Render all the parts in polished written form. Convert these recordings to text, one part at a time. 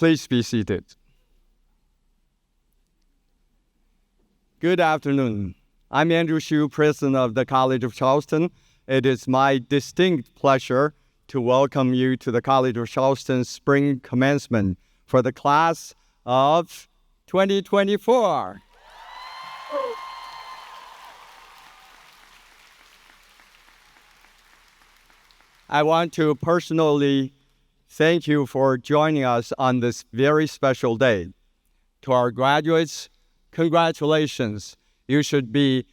Please be seated. Good afternoon. I'm Andrew Hsu, president of the College of Charleston. It is my distinct pleasure to welcome you to the College of Charleston Spring Commencement for the class of 2024. I want to personally thank you for joining us on this very special day. To our graduates, congratulations. You should be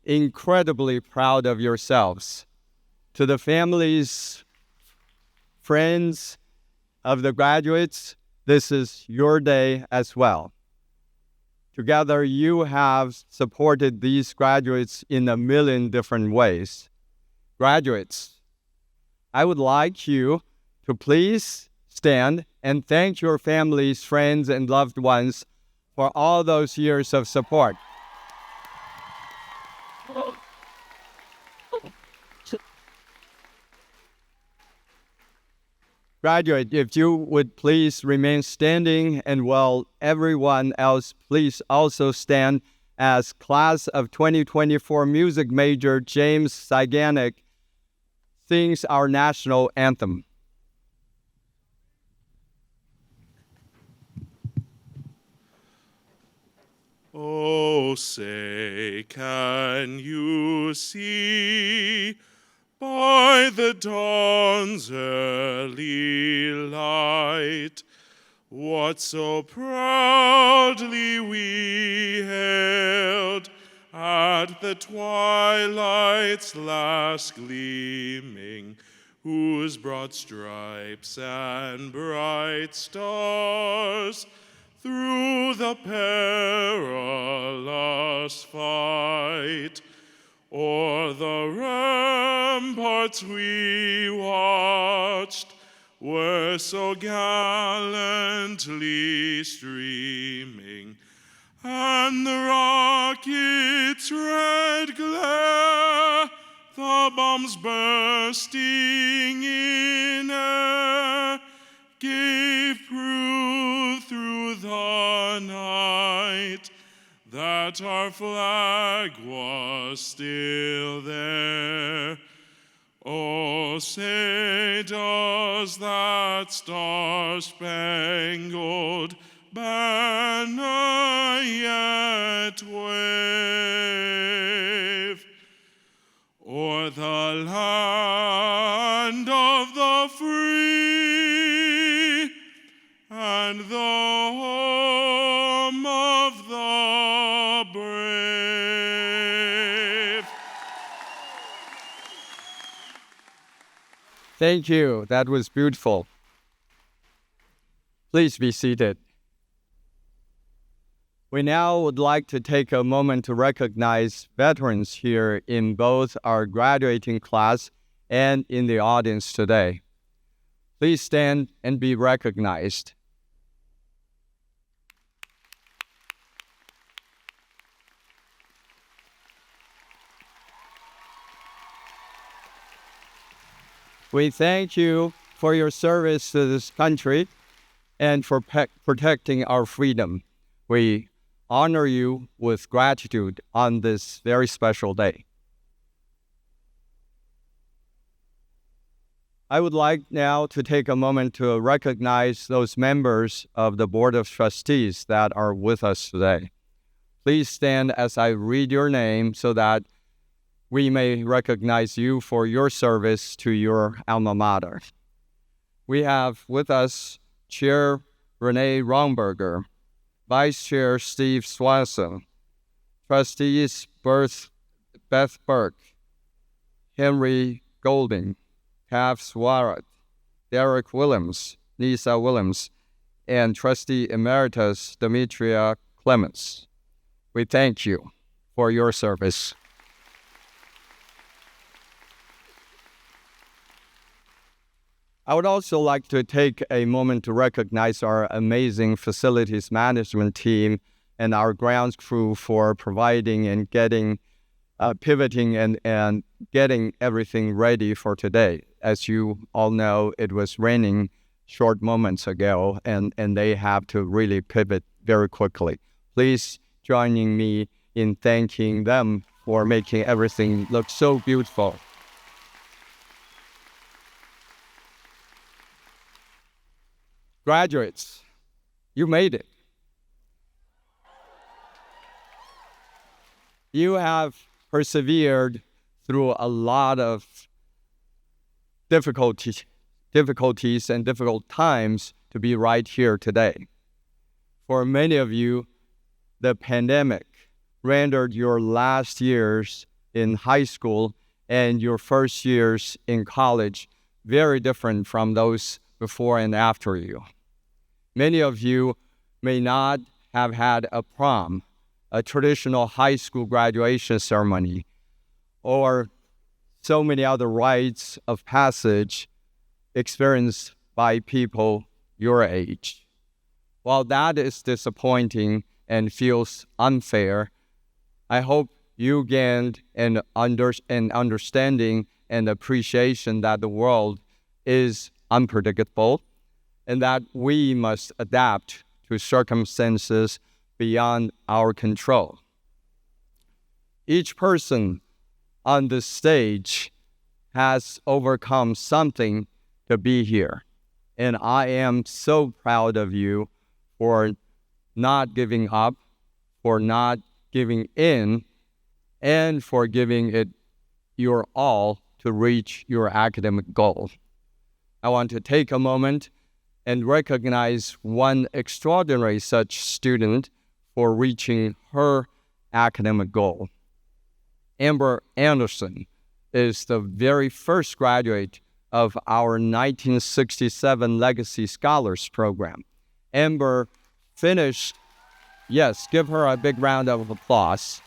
incredibly proud of yourselves. To the families, friends of the graduates, this is your day as well. Together, you have supported these graduates in a million different ways. Graduates, I would like you to please stand and thank your families, friends, and loved ones for all those years of support. Graduate, if you would please remain standing, and while everyone else please also stand as Class of 2024 music major James Saganek sings our national anthem. Oh, say, can you see by the dawn's early light what so proudly we hailed at the twilight's last gleaming, whose broad stripes and bright stars through the perilous fight o'er the ramparts we watched were so gallantly streaming, and the rocket's red glare, the bombs bursting in air, gave proof through the night that our flag was still there. Oh, say, does that star-spangled banner yet wave o'er the land of the free and the home of the brave? Thank you. That was beautiful. Please be seated. We now would like to take a moment to recognize veterans here in both our graduating class and in the audience today. Please stand and be recognized. We thank you for your service to this country and for protecting our freedom. We honor you with gratitude on this very special day. I would like now to take a moment to recognize those members of the Board of Trustees that are with us today. Please stand as I read your name so that we may recognize you for your service to your alma mater. We have with us Chair Renee Romberger, Vice Chair Steve Swanson, Trustees Beth Burke, Henry Golding, Cav Swarat, Derek Williams, Lisa Williams, and Trustee Emeritus Demetria Clements. We thank you for your service. I would also like to take a moment to recognize our amazing facilities management team and our grounds crew for providing and getting, pivoting and getting everything ready for today. As you all know, it was raining short moments ago, and they have to really pivot very quickly. Please join me in thanking them for making everything look so beautiful. Graduates, you made it. You have persevered through a lot of difficult difficulties and difficult times to be right here today. For many of you, the pandemic rendered your last years in high school and your first years in college very different from those before and after you. Many of you may not have had a prom, a traditional high school graduation ceremony, or so many other rites of passage experienced by people your age. While that is disappointing and feels unfair, I hope you gained an understanding and appreciation that the world is unpredictable and that we must adapt to circumstances beyond our control. Each person on this stage has overcome something to be here, and I am so proud of you for not giving up, for not giving in, and for giving it your all to reach your academic goal. I want to take a moment and recognize one extraordinary such student for reaching her academic goal. Amber Anderson is the very first graduate of our 1967 Legacy Scholars Program. Amber finished, yes, give her a big round of applause.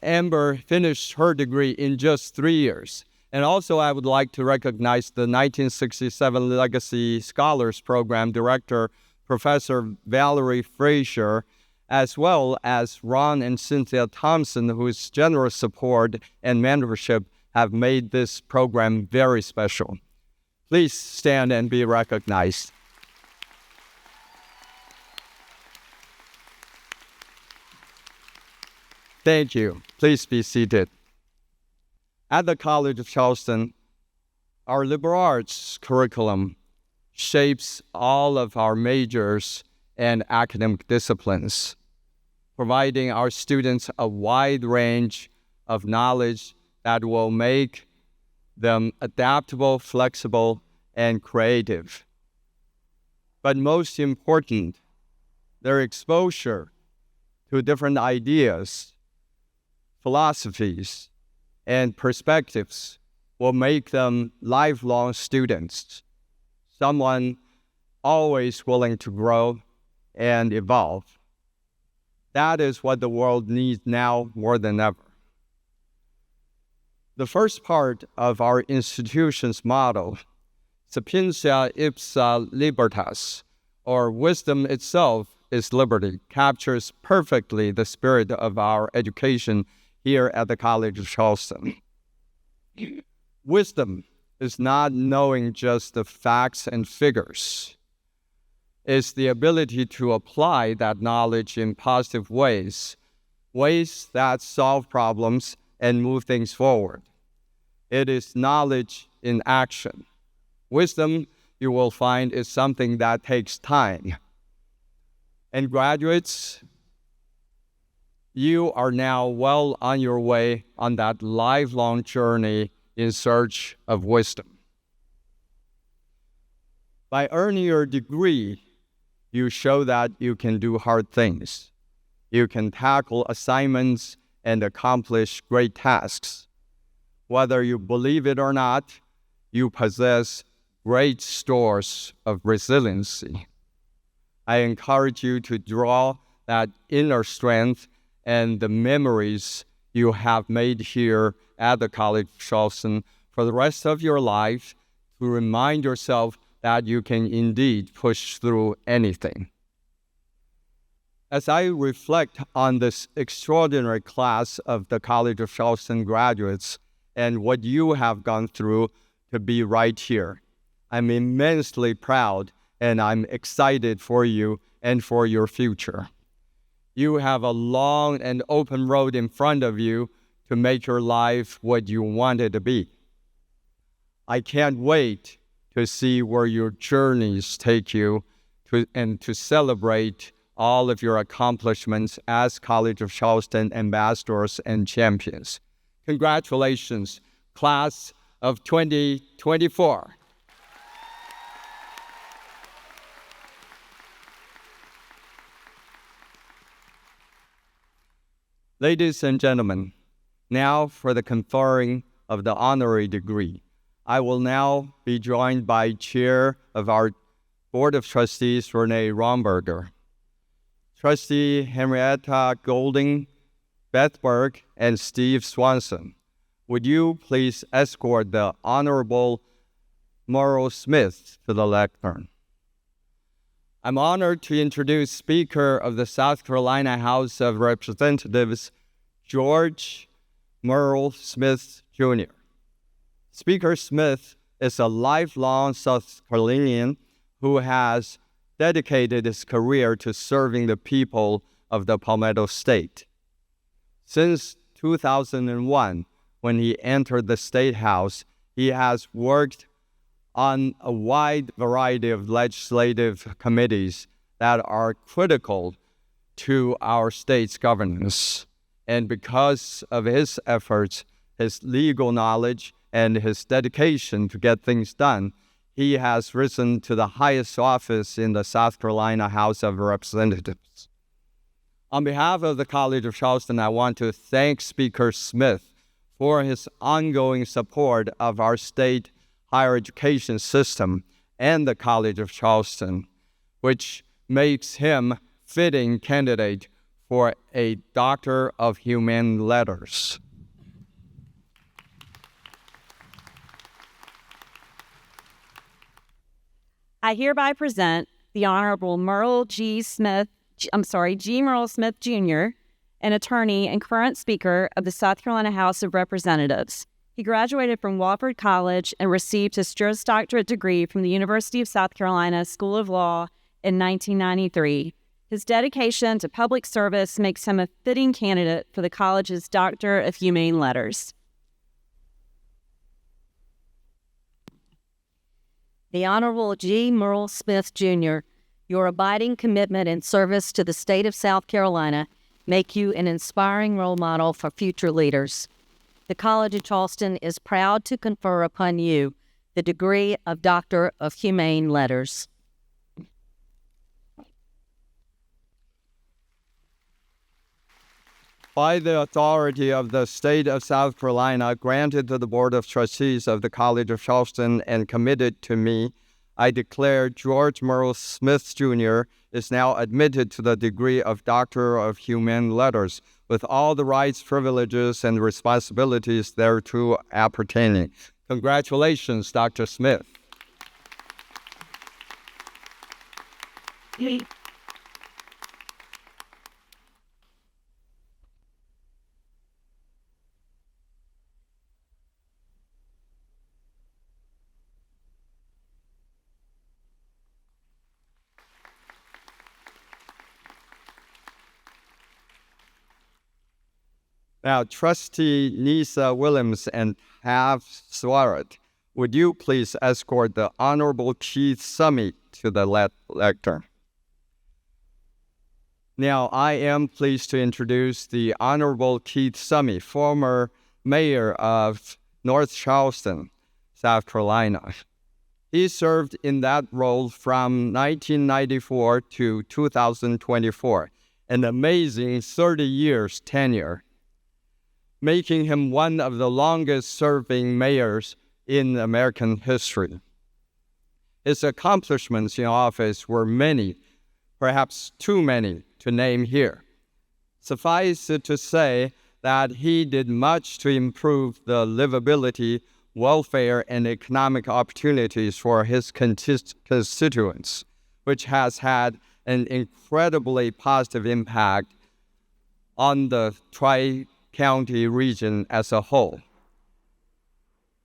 Amber finished her degree in just 3 years. And also I would like to recognize the 1967 Legacy Scholars Program Director, Professor Valerie Frazier, as well as Ron and Cynthia Thompson, whose generous support and mentorship have made this program very special. Please stand and be recognized. Thank you. Please be seated. At the College of Charleston, our liberal arts curriculum shapes all of our majors and academic disciplines, providing our students a wide range of knowledge that will make them adaptable, flexible, and creative. But most important, their exposure to different ideas, philosophies, and perspectives will make them lifelong students, someone always willing to grow and evolve. That is what the world needs now more than ever. The first part of our institution's motto, Sapientia ipsa libertas, or wisdom itself is liberty, captures perfectly the spirit of our education here at the College of Charleston. Wisdom is not knowing just the facts and figures. It's the ability to apply that knowledge in positive ways, ways that solve problems and move things forward. It is knowledge in action. Wisdom, you will find, is something that takes time. And graduates, you are now well on your way on that lifelong journey in search of wisdom. By earning your degree, you show that you can do hard things. You can tackle assignments and accomplish great tasks. Whether you believe it or not, you possess great stores of resiliency. I encourage you to draw that inner strength and the memories you have made here at the College of Charleston for the rest of your life to remind yourself that you can indeed push through anything. As I reflect on this extraordinary class of the College of Charleston graduates and what you have gone through to be right here, I'm immensely proud and I'm excited for you and for your future. You have a long and open road in front of you to make your life what you want it to be. I can't wait to see where your journeys take you and to celebrate all of your accomplishments as College of Charleston ambassadors and champions. Congratulations, class of 2024. Ladies and gentlemen, now for the conferring of the honorary degree. I will now be joined by Chair of our Board of Trustees, Renee Romberger, Trustee Henrietta Golding, Beth Burke, and Steve Swanson. Would you please escort the Honorable Merle Smith to the lectern? I'm honored to introduce Speaker of the South Carolina House of Representatives, George Merle Smith, Jr. Speaker Smith is a lifelong South Carolinian who has dedicated his career to serving the people of the Palmetto State. Since 2001, when he entered the State House, he has worked on a wide variety of legislative committees that are critical to our state's governance. And because of his efforts, his legal knowledge, and his dedication to get things done, he has risen to the highest office in the South Carolina House of Representatives. On behalf of the College of Charleston, I want to thank Speaker Smith for his ongoing support of our state higher education system and the College of Charleston, which makes him fitting candidate for a Doctor of Humane Letters. I hereby present the Honorable G. Merle Smith, Jr., an attorney and current Speaker of the South Carolina House of Representatives. He graduated from Wofford College and received his Juris Doctorate degree from the University of South Carolina School of Law in 1993. His dedication to public service makes him a fitting candidate for the college's Doctor of Humane Letters. The Honorable G. Merle Smith, Jr., your abiding commitment and service to the state of South Carolina make you an inspiring role model for future leaders. The College of Charleston is proud to confer upon you the degree of Doctor of Humane Letters. By the authority of the State of South Carolina, granted to the Board of Trustees of the College of Charleston and committed to me, I declare George Merle Smith, Jr. is now admitted to the degree of Doctor of Humane Letters, with all the rights, privileges, and responsibilities thereto appertaining. Congratulations, Dr. Smith. Now, Trustee Nisa Williams and Tav Swarat, would you please escort the Honorable Keith Summey to the lectern? Now, I am pleased to introduce the Honorable Keith Summey, former mayor of North Charleston, South Carolina. He served in that role from 1994 to 2024, an amazing 30 years tenure, making him one of the longest-serving mayors in American history. His accomplishments in office were many, perhaps too many to name here. Suffice it to say that he did much to improve the livability, welfare, and economic opportunities for his constituents, which has had an incredibly positive impact on the Tri-County region as a whole.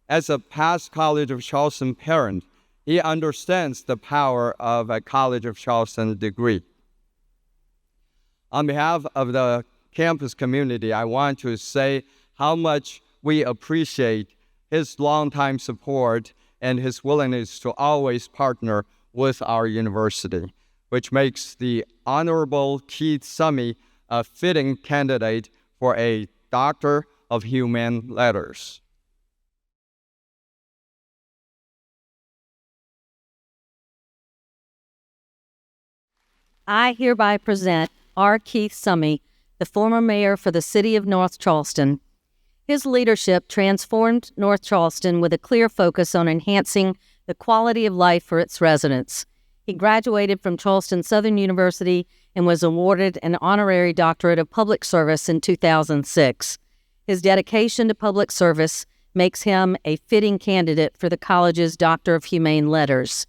As a past College of Charleston parent, he understands the power of a College of Charleston degree. On behalf of the campus community, I want to say how much we appreciate his longtime support and his willingness to always partner with our university, which makes the Honorable Keith Summey a fitting candidate for a Doctor of Humane Letters. I hereby present R. Keith Summey, the former mayor for the city of North Charleston. His leadership transformed North Charleston with a clear focus on enhancing the quality of life for its residents. He graduated from Charleston Southern University and was awarded an honorary doctorate of public service in 2006. His dedication to public service makes him a fitting candidate for the college's Doctor of Humane Letters.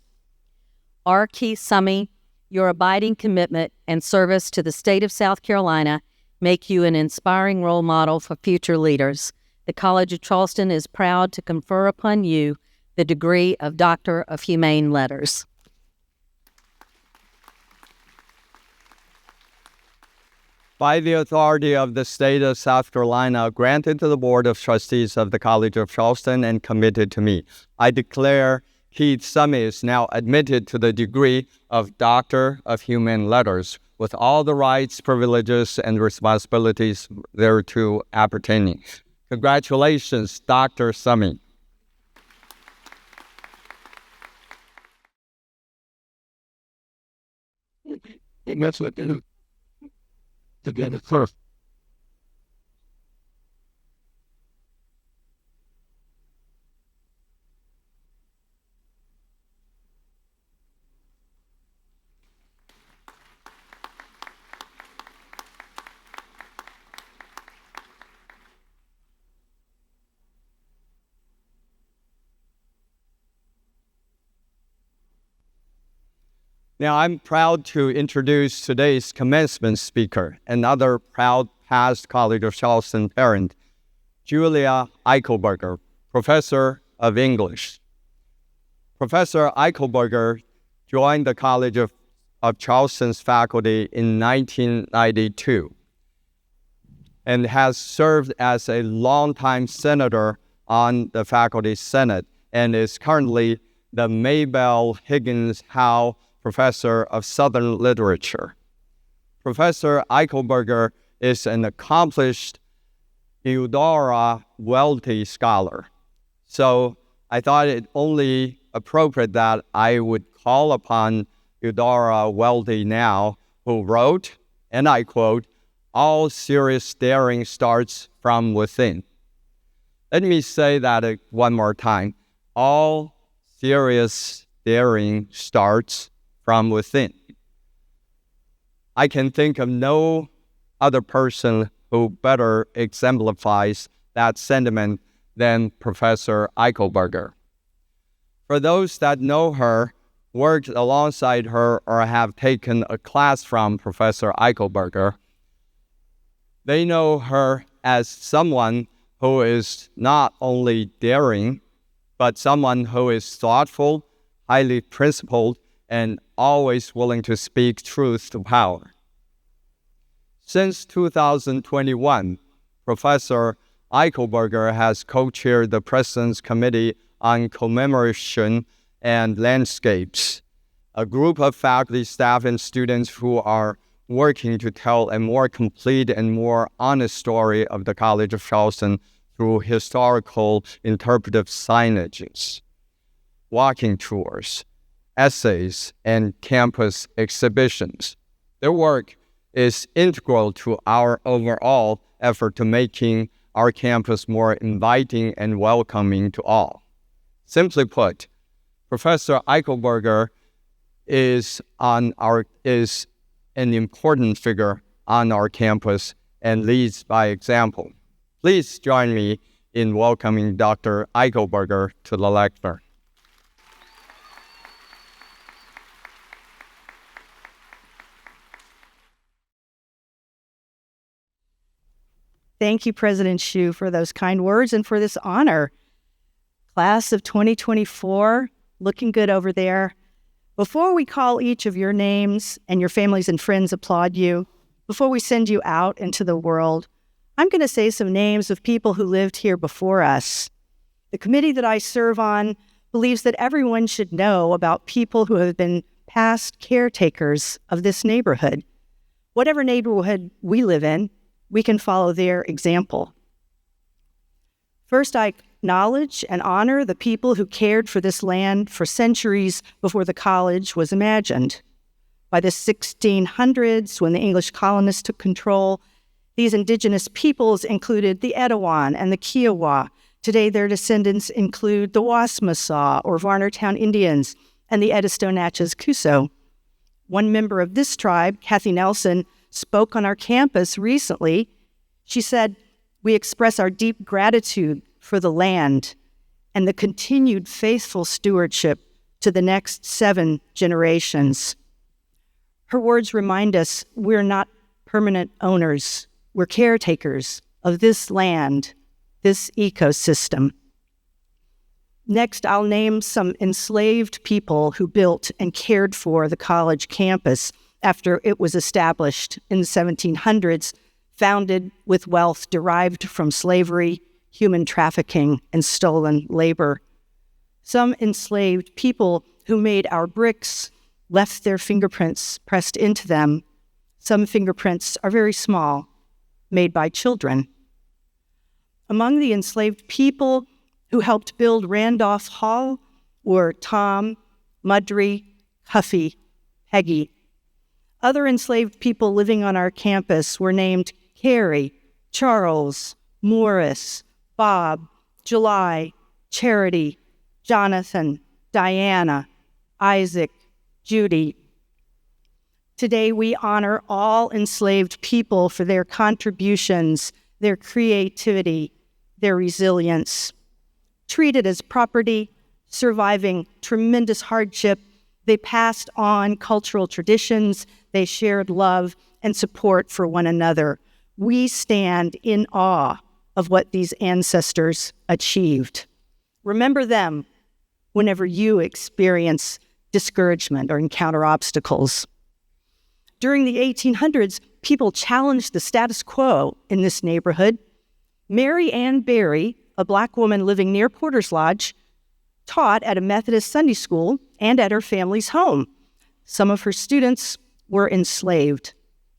R. Keith Summey, your abiding commitment and service to the state of South Carolina make you an inspiring role model for future leaders. The College of Charleston is proud to confer upon you the degree of Doctor of Humane Letters. By the authority of the state of South Carolina, granted to the Board of Trustees of the College of Charleston and committed to me, I declare Keith Summey is now admitted to the degree of Doctor of Humane Letters, with all the rights, privileges, and responsibilities thereto appertaining. Congratulations, Dr. Summey. That's what they do. To get it first. Now, I'm proud to introduce today's commencement speaker, another proud past College of Charleston parent, Julia Eichelberger, Professor of English. Professor Eichelberger joined the College of Charleston's faculty in 1992 and has served as a longtime senator on the faculty senate and is currently the Maybelle Higgins Howe Professor of Southern Literature. Professor Eichelberger is an accomplished Eudora Welty scholar. So I thought it only appropriate that I would call upon Eudora Welty now, who wrote, and I quote, "All serious daring starts from within." Let me say that one more time. All serious daring starts from within. I can think of no other person who better exemplifies that sentiment than Professor Eichelberger. For those that know her, worked alongside her, or have taken a class from Professor Eichelberger, they know her as someone who is not only daring, but someone who is thoughtful, highly principled, and always willing to speak truth to power. Since 2021, Professor Eichelberger has co-chaired the President's Committee on Commemoration and Landscapes, a group of faculty, staff, and students who are working to tell a more complete and more honest story of the College of Charleston through historical interpretive signages, walking tours, essays, and campus exhibitions. Their work is integral to our overall effort to making our campus more inviting and welcoming to all. Simply put, Professor Eichelberger is an important figure on our campus and leads by example. Please join me in welcoming Dr. Eichelberger to the lectern. Thank you, President Hsu, for those kind words and for this honor. Class of 2024, looking good over there. Before we call each of your names and your families and friends applaud you, before we send you out into the world, I'm going to say some names of people who lived here before us. The committee that I serve on believes that everyone should know about people who have been past caretakers of this neighborhood. Whatever neighborhood we live in, we can follow their example. First, I acknowledge and honor the people who cared for this land for centuries before the college was imagined. By the 1600s, when the English colonists took control, these indigenous peoples included the Etowah and the Kiowa. Today, their descendants include the Wasmasaw or Varnertown Indians and the Edisto Natchez Cuso. One member of this tribe, Kathy Nelson, spoke on our campus recently. She said, "We express our deep gratitude for the land and the continued faithful stewardship to the next 7 generations." Her words remind us we're not permanent owners. We're caretakers of this land, this ecosystem. Next, I'll name some enslaved people who built and cared for the college campus after it was established in the 1700s, founded with wealth derived from slavery, human trafficking, and stolen labor. Some enslaved people who made our bricks left their fingerprints pressed into them. Some fingerprints are very small, made by children. Among the enslaved people who helped build Randolph Hall were Tom, Mudry, Huffy, Peggy. Other enslaved people living on our campus were named Carrie, Charles, Morris, Bob, July, Charity, Jonathan, Diana, Isaac, Judy. Today, we honor all enslaved people for their contributions, their creativity, their resilience. Treated as property, surviving tremendous hardship, they passed on cultural traditions, they shared love and support for one another. We stand in awe of what these ancestors achieved. Remember them whenever you experience discouragement or encounter obstacles. During the 1800s, people challenged the status quo in this neighborhood. Mary Ann Berry, a Black woman living near Porter's Lodge, taught at a Methodist Sunday school and at her family's home. Some of her students were enslaved.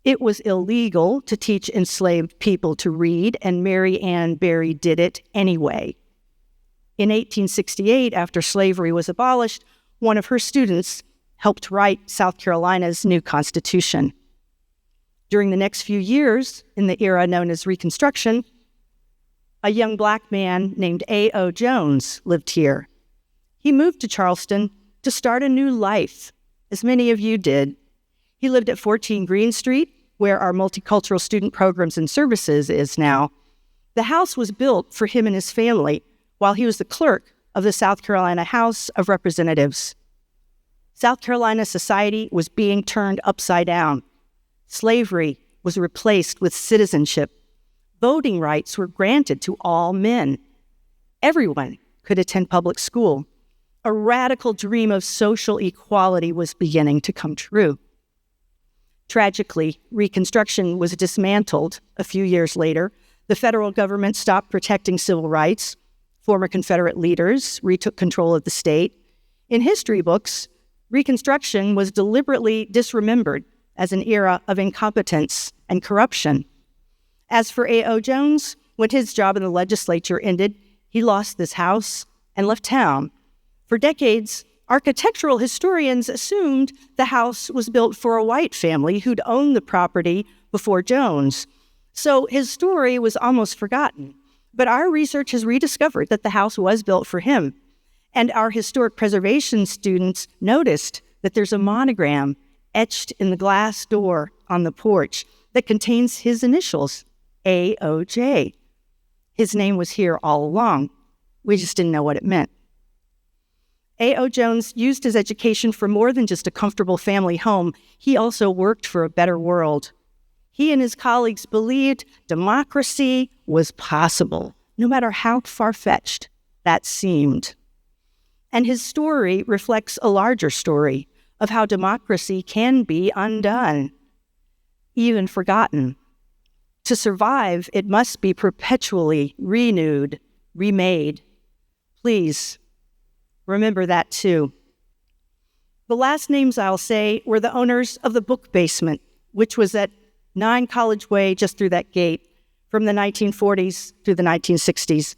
It was illegal to teach enslaved people to read, and Mary Ann Berry did it anyway. In 1868, after slavery was abolished, one of her students helped write South Carolina's new Constitution. During the next few years, in the era known as Reconstruction, a young Black man named A.O. Jones lived here. He moved to Charleston to start a new life, as many of you did. He lived at 14 Green Street, where our Multicultural Student Programs and Services is now. The house was built for him and his family while he was the clerk of the South Carolina House of Representatives. South Carolina society was being turned upside down. Slavery was replaced with citizenship. Voting rights were granted to all men. Everyone could attend public school. A radical dream of social equality was beginning to come true. Tragically, Reconstruction was dismantled a few years later. The federal government stopped protecting civil rights. Former Confederate leaders retook control of the state. In history books, Reconstruction was deliberately disremembered as an era of incompetence and corruption. As for A.O. Jones, when his job in the legislature ended, he lost this house and left town. For decades, architectural historians assumed the house was built for a white family who'd owned the property before Jones. So his story was almost forgotten. But our research has rediscovered that the house was built for him. And our historic preservation students noticed that there's a monogram etched in the glass door on the porch that contains his initials, AOJ. His name was here all along. We just didn't know what it meant. A.O. Jones used his education for more than just a comfortable family home. He also worked for a better world. He and his colleagues believed democracy was possible, no matter how far-fetched that seemed. And his story reflects a larger story of how democracy can be undone, even forgotten. To survive, it must be perpetually renewed, remade. Please, remember that too. The last names I'll say were the owners of the book basement, which was at 9 College Way, just through that gate, from the 1940s through the 1960s.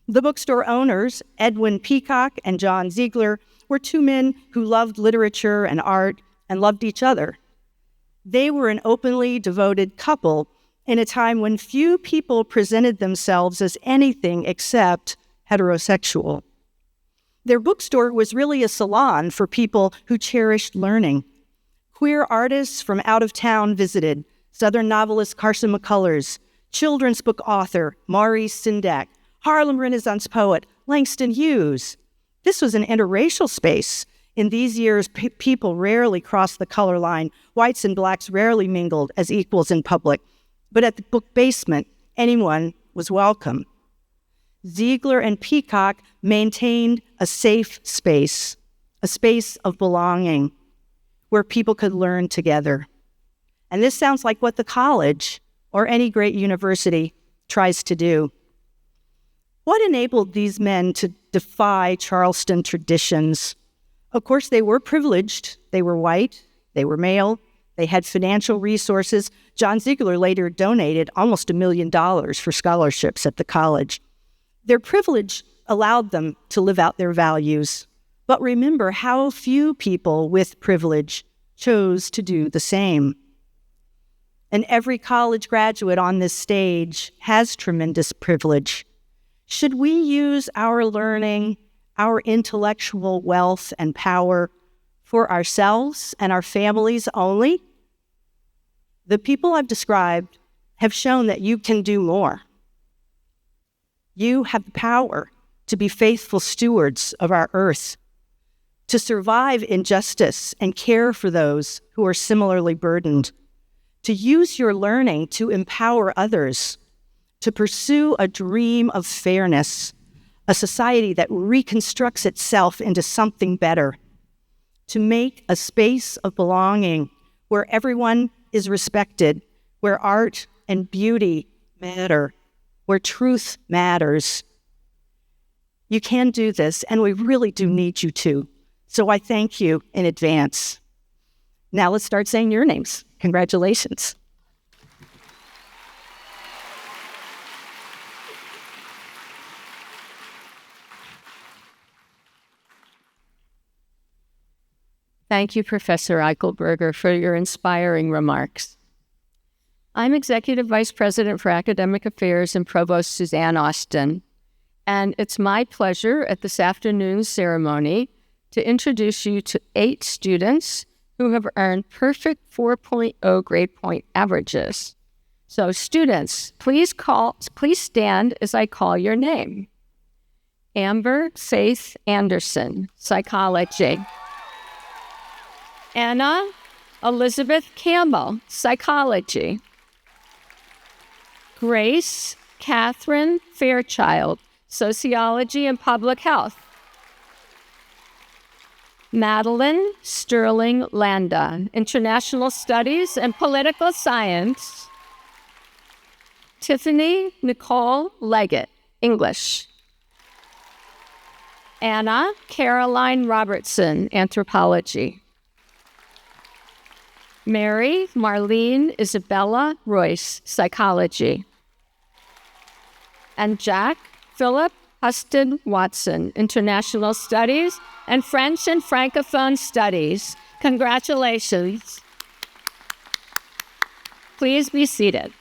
The bookstore owners, Edwin Peacock and John Ziegler, were two men who loved literature and art and loved each other. They were an openly devoted couple in a time when few people presented themselves as anything except heterosexual. Their bookstore was really a salon for people who cherished learning. Queer artists from out of town visited, Southern novelist Carson McCullers, children's book author Maurice Sendak, Harlem Renaissance poet Langston Hughes. This was an interracial space. In these years, people rarely crossed the color line. Whites and blacks rarely mingled as equals in public. But at the book basement, anyone was welcome. Ziegler and Peacock maintained a safe space, a space of belonging where people could learn together. And this sounds like what the college or any great university tries to do. What enabled these men to defy Charleston traditions? Of course, they were privileged. They were white. They were male. They had financial resources. John Ziegler later donated almost $1 million for scholarships at the college. Their privilege allowed them to live out their values. But remember how few people with privilege chose to do the same. And every college graduate on this stage has tremendous privilege. Should we use our learning, our intellectual wealth and power for ourselves and our families only? The people I've described have shown that you can do more. You have the power to be faithful stewards of our earth, to survive injustice and care for those who are similarly burdened, to use your learning to empower others, to pursue a dream of fairness, a society that reconstructs itself into something better, to make a space of belonging where everyone is respected, where art and beauty matter, where truth matters. You can do this, and we really do need you to. So I thank you in advance. Now let's start saying your names. Congratulations. Thank you, Professor Eichelberger, for your inspiring remarks. I'm Executive Vice President for Academic Affairs and Provost Suzanne Austin, and it's my pleasure at this afternoon's ceremony to introduce you to 8 students who have earned perfect 4.0 grade point averages. So students, please stand as I call your name. Amber Faith Anderson, Psychology. Anna Elizabeth Campbell, Psychology. Grace Catherine Fairchild, Sociology and Public Health. Madeline Sterling Landa, International Studies and Political Science. Tiffany Nicole Leggett, English. Anna Caroline Robertson, Anthropology. Mary Marlene Isabella Royce, Psychology. And Jack Philip Huston Watson, International Studies and French and Francophone Studies. Congratulations. Please be seated.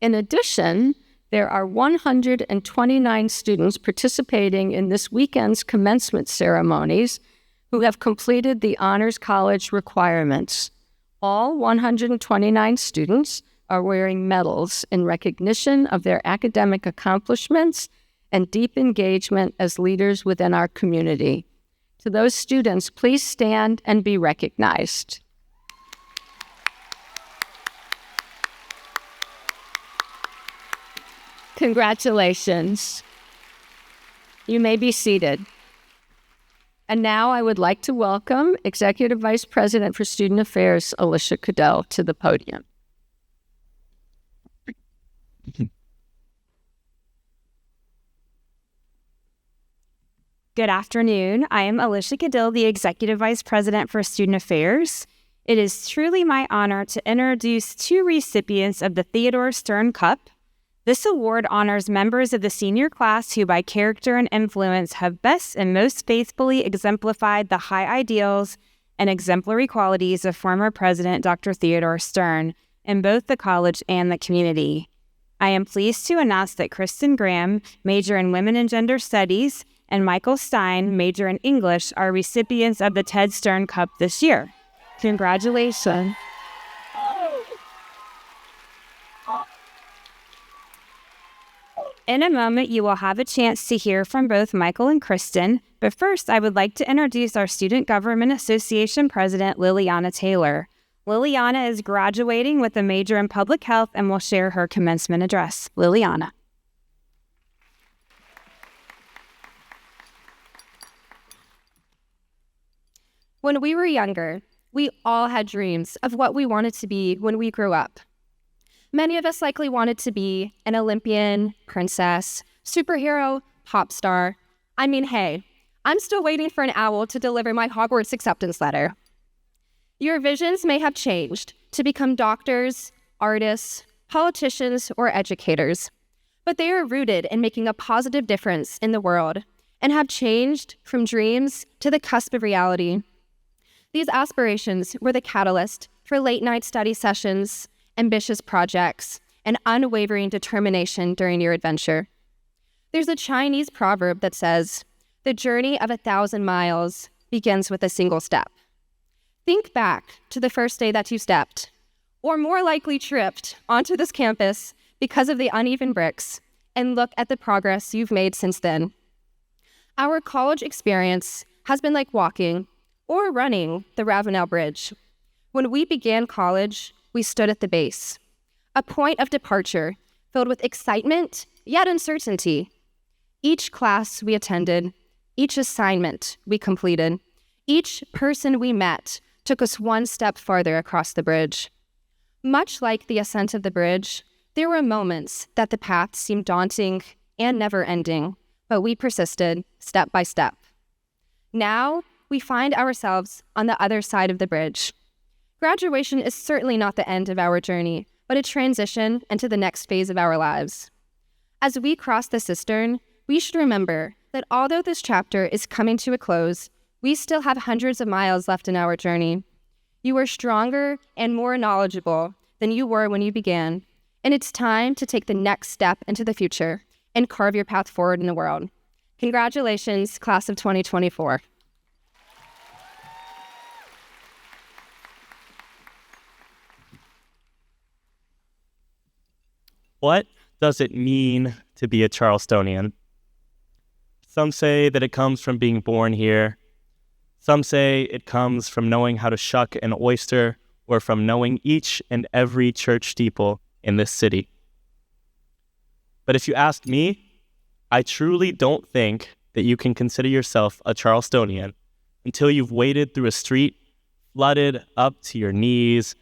In addition, there are 129 students participating in this weekend's commencement ceremonies who have completed the Honors College requirements. All 129 students are wearing medals in recognition of their academic accomplishments and deep engagement as leaders within our community. To those students, please stand and be recognized. Congratulations. You may be seated. And now I would like to welcome Executive Vice President for Student Affairs, Alicia Cadell, to the podium. Good afternoon. I am Alicia Cadell, the Executive Vice President for Student Affairs. It is truly my honor to introduce 2 recipients of the Theodore Stern Cup, This award honors members of the senior class who by character and influence have best and most faithfully exemplified the high ideals and exemplary qualities of former President Dr. Theodore Stern in both the college and the community. I am pleased to announce that Kristen Graham, major in Women and Gender Studies, and Michael Stein, major in English, are recipients of the Ted Stern Cup this year. Congratulations. In a moment, you will have a chance to hear from both Michael and Kristen, but first, I would like to introduce our Student Government Association President, Liliana Taylor. Liliana is graduating with a major in public health and will share her commencement address. Liliana. When we were younger, we all had dreams of what we wanted to be when we grew up. Many of us likely wanted to be an Olympian, princess, superhero, pop star. I mean, hey, I'm still waiting for an owl to deliver my Hogwarts acceptance letter. Your visions may have changed to become doctors, artists, politicians, or educators, but they are rooted in making a positive difference in the world and have changed from dreams to the cusp of reality. These aspirations were the catalyst for late-night study sessions, ambitious projects, and unwavering determination during your adventure. There's a Chinese proverb that says, "The journey of 1,000 miles begins with a single step." Think back to the first day that you stepped, or more likely tripped, onto this campus because of the uneven bricks, and look at the progress you've made since then. Our college experience has been like walking or running the Ravenel Bridge. When we began college, we stood at the base, a point of departure filled with excitement, yet uncertainty. Each class we attended, each assignment we completed, each person we met took us one step farther across the bridge. Much like the ascent of the bridge, there were moments that the path seemed daunting and never-ending, but we persisted step by step. Now, we find ourselves on the other side of the bridge. Graduation is certainly not the end of our journey, but a transition into the next phase of our lives. As we cross the cistern, we should remember that although this chapter is coming to a close, we still have hundreds of miles left in our journey. You are stronger and more knowledgeable than you were when you began, and it's time to take the next step into the future and carve your path forward in the world. Congratulations, class of 2024. What does it mean to be a Charlestonian? Some say that it comes from being born here. Some say it comes from knowing how to shuck an oyster or from knowing each and every church steeple in this city. But if you ask me, I truly don't think that you can consider yourself a Charlestonian until you've waded through a street flooded up to your knees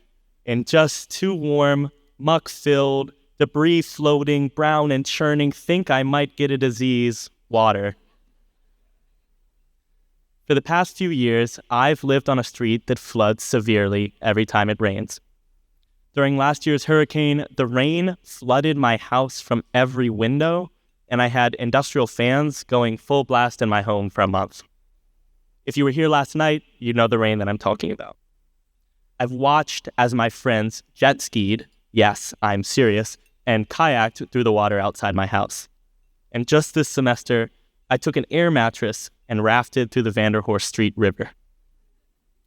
in just too warm, muck-filled, debris floating, brown and churning, think I might get a disease, water. For the past few years, I've lived on a street that floods severely every time it rains. During last year's hurricane, the rain flooded my house from every window, and I had industrial fans going full blast in my home for a month. If you were here last night, you'd know the rain that I'm talking about. I've watched as my friends jet skied, yes, I'm serious, and kayaked through the water outside my house. And just this semester, I took an air mattress and rafted through the Vanderhorst Street River.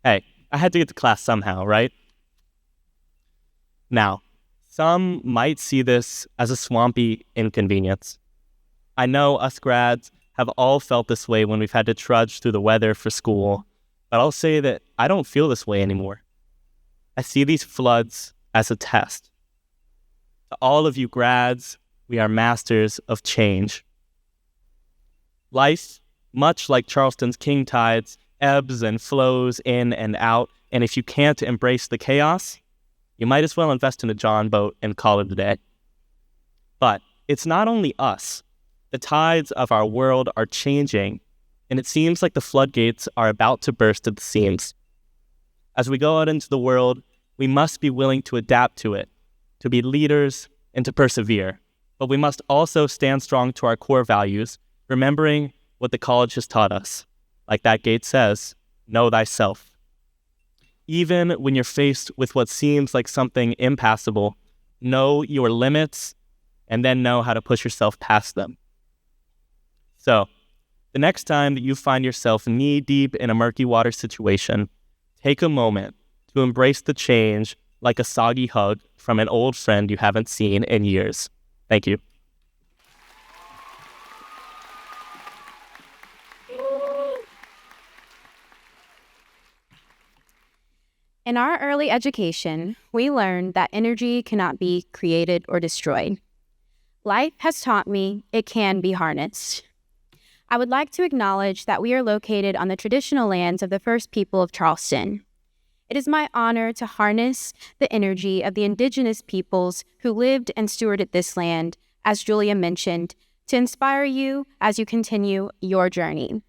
Hey, I had to get to class somehow, right? Now, some might see this as a swampy inconvenience. I know us grads have all felt this way when we've had to trudge through the weather for school, but I'll say that I don't feel this way anymore. I see these floods as a test. To all of you grads, we are masters of change. Life, much like Charleston's king tides, ebbs and flows in and out, and if you can't embrace the chaos, you might as well invest in a John boat and call it a day. But it's not only us. The tides of our world are changing, and it seems like the floodgates are about to burst at the seams. As we go out into the world, we must be willing to adapt to it, to be leaders, and to persevere. but we must also stand strong to our core values, remembering what the college has taught us. Like that gate says, know thyself. Even when you're faced with what seems like something impassable, know your limits and then know how to push yourself past them. So, the next time that you find yourself knee-deep in a murky water situation, take a moment to embrace the change like a soggy hug from an old friend you haven't seen in years. Thank you. In our early education, we learned that energy cannot be created or destroyed. Life has taught me it can be harnessed. I would like to acknowledge that we are located on the traditional lands of the first people of Charleston. It is my honor to harness the energy of the indigenous peoples who lived and stewarded this land, as Julia mentioned, to inspire you as you continue your journey.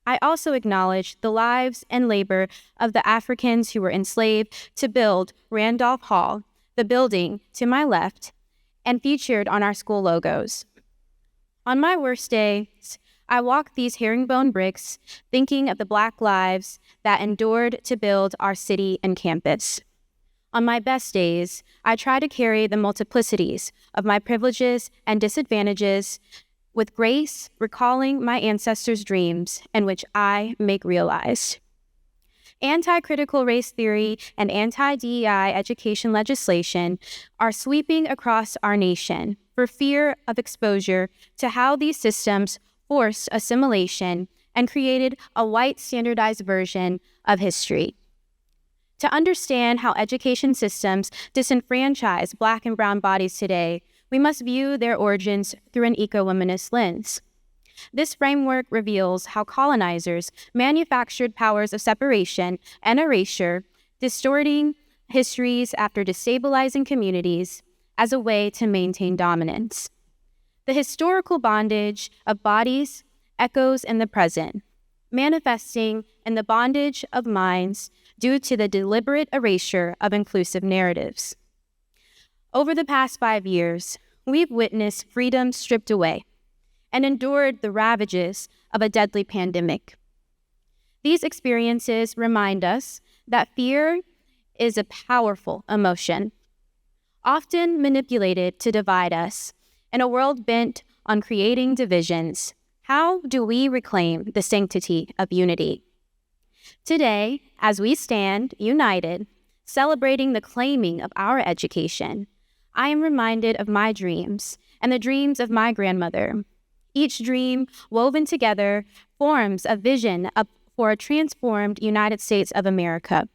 I also acknowledge the lives and labor of the Africans who were enslaved to build Randolph Hall, the building to my left, and featured on our school logos. On my worst days, I walk these herringbone bricks, thinking of the Black lives that endured to build our city and campus. On my best days, I try to carry the multiplicities of my privileges and disadvantages with grace, recalling my ancestors' dreams and which I make realized. Anti-critical race theory and anti-DEI education legislation are sweeping across our nation for fear of exposure to how these systems forced assimilation and created a white standardized version of history. To understand how education systems disenfranchise Black and brown bodies today, we must view their origins through an eco-womanist lens. This framework reveals how colonizers manufactured powers of separation and erasure, distorting histories after destabilizing communities as a way to maintain dominance. The historical bondage of bodies echoes in the present, manifesting in the bondage of minds due to the deliberate erasure of inclusive narratives. Over the past 5 years, we've witnessed freedom stripped away and endured the ravages of a deadly pandemic. These experiences remind us that fear is a powerful emotion, often manipulated to divide us. In a world bent on creating divisions, how do we reclaim the sanctity of unity? Today, as we stand united, celebrating the claiming of our education, I am reminded of my dreams and the dreams of my grandmother. Each dream, woven together, forms a vision for a transformed United States of America.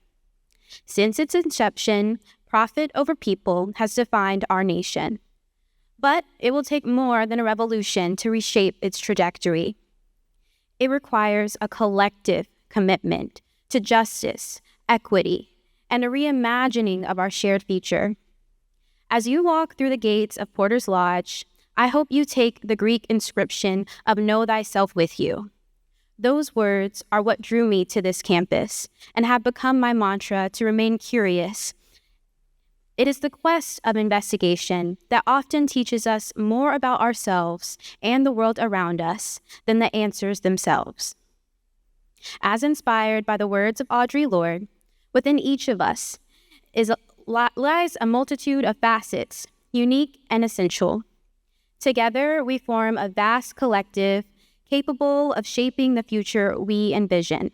Since its inception, profit over people has defined our nation. But it will take more than a revolution to reshape its trajectory. It requires a collective commitment to justice, equity, and a reimagining of our shared future. As you walk through the gates of Porter's Lodge, I hope you take the Greek inscription of "Know thyself" with you. Those words are what drew me to this campus and have become my mantra to remain curious. It is the quest of investigation that often teaches us more about ourselves and the world around us than the answers themselves. As inspired by the words of Audre Lorde, within each of us lies a multitude of facets, unique and essential. Together, we form a vast collective capable of shaping the future we envision.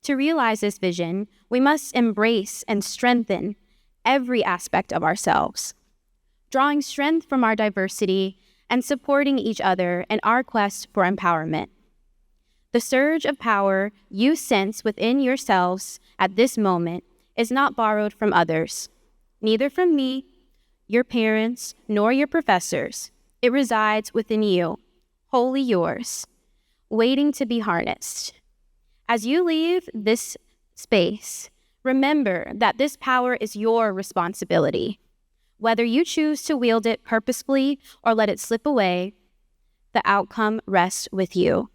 To realize this vision, we must embrace and strengthen every aspect of ourselves, drawing strength from our diversity and supporting each other in our quest for empowerment. The surge of power you sense within yourselves at this moment is not borrowed from others, neither from me, your parents, nor your professors. It resides within you, wholly yours, waiting to be harnessed. As you leave this space, remember that this power is your responsibility. Whether you choose to wield it purposefully or let it slip away, the outcome rests with you.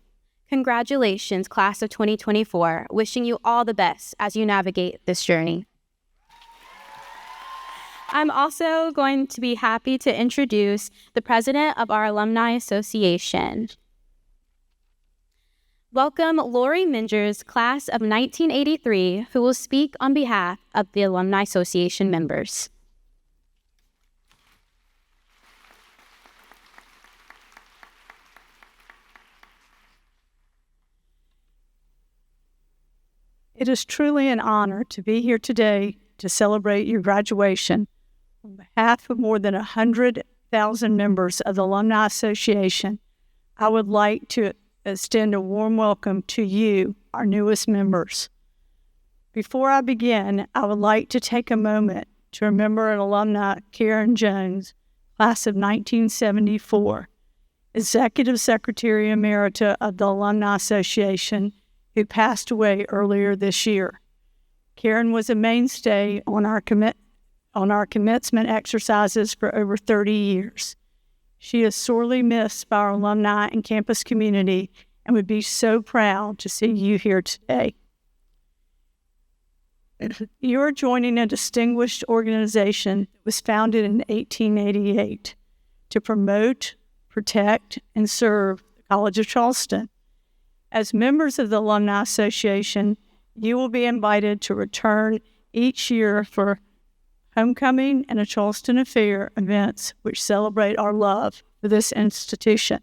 Congratulations, class of 2024. Wishing you all the best as you navigate this journey. I'm also going to be happy to introduce the president of our Alumni Association. Welcome Lori Mingers, class of 1983, who will speak on behalf of the Alumni Association members. It is truly an honor to be here today to celebrate your graduation. On behalf of more than 100,000 members of the Alumni Association, I would like to extend a warm welcome to you, our newest members. Before I begin, I would like to take a moment to remember an alumni, Karen Jones, class of 1974, Executive Secretary Emerita of the Alumni Association, who passed away earlier this year. Karen was a mainstay on our commencement exercises for over 30 years. She is sorely missed by our alumni and campus community and would be so proud to see you here today. You are joining a distinguished organization that was founded in 1888 to promote, protect, and serve the College of Charleston. As members of the Alumni Association, you will be invited to return each year for Homecoming and a Charleston Affair events which celebrate our love for this institution.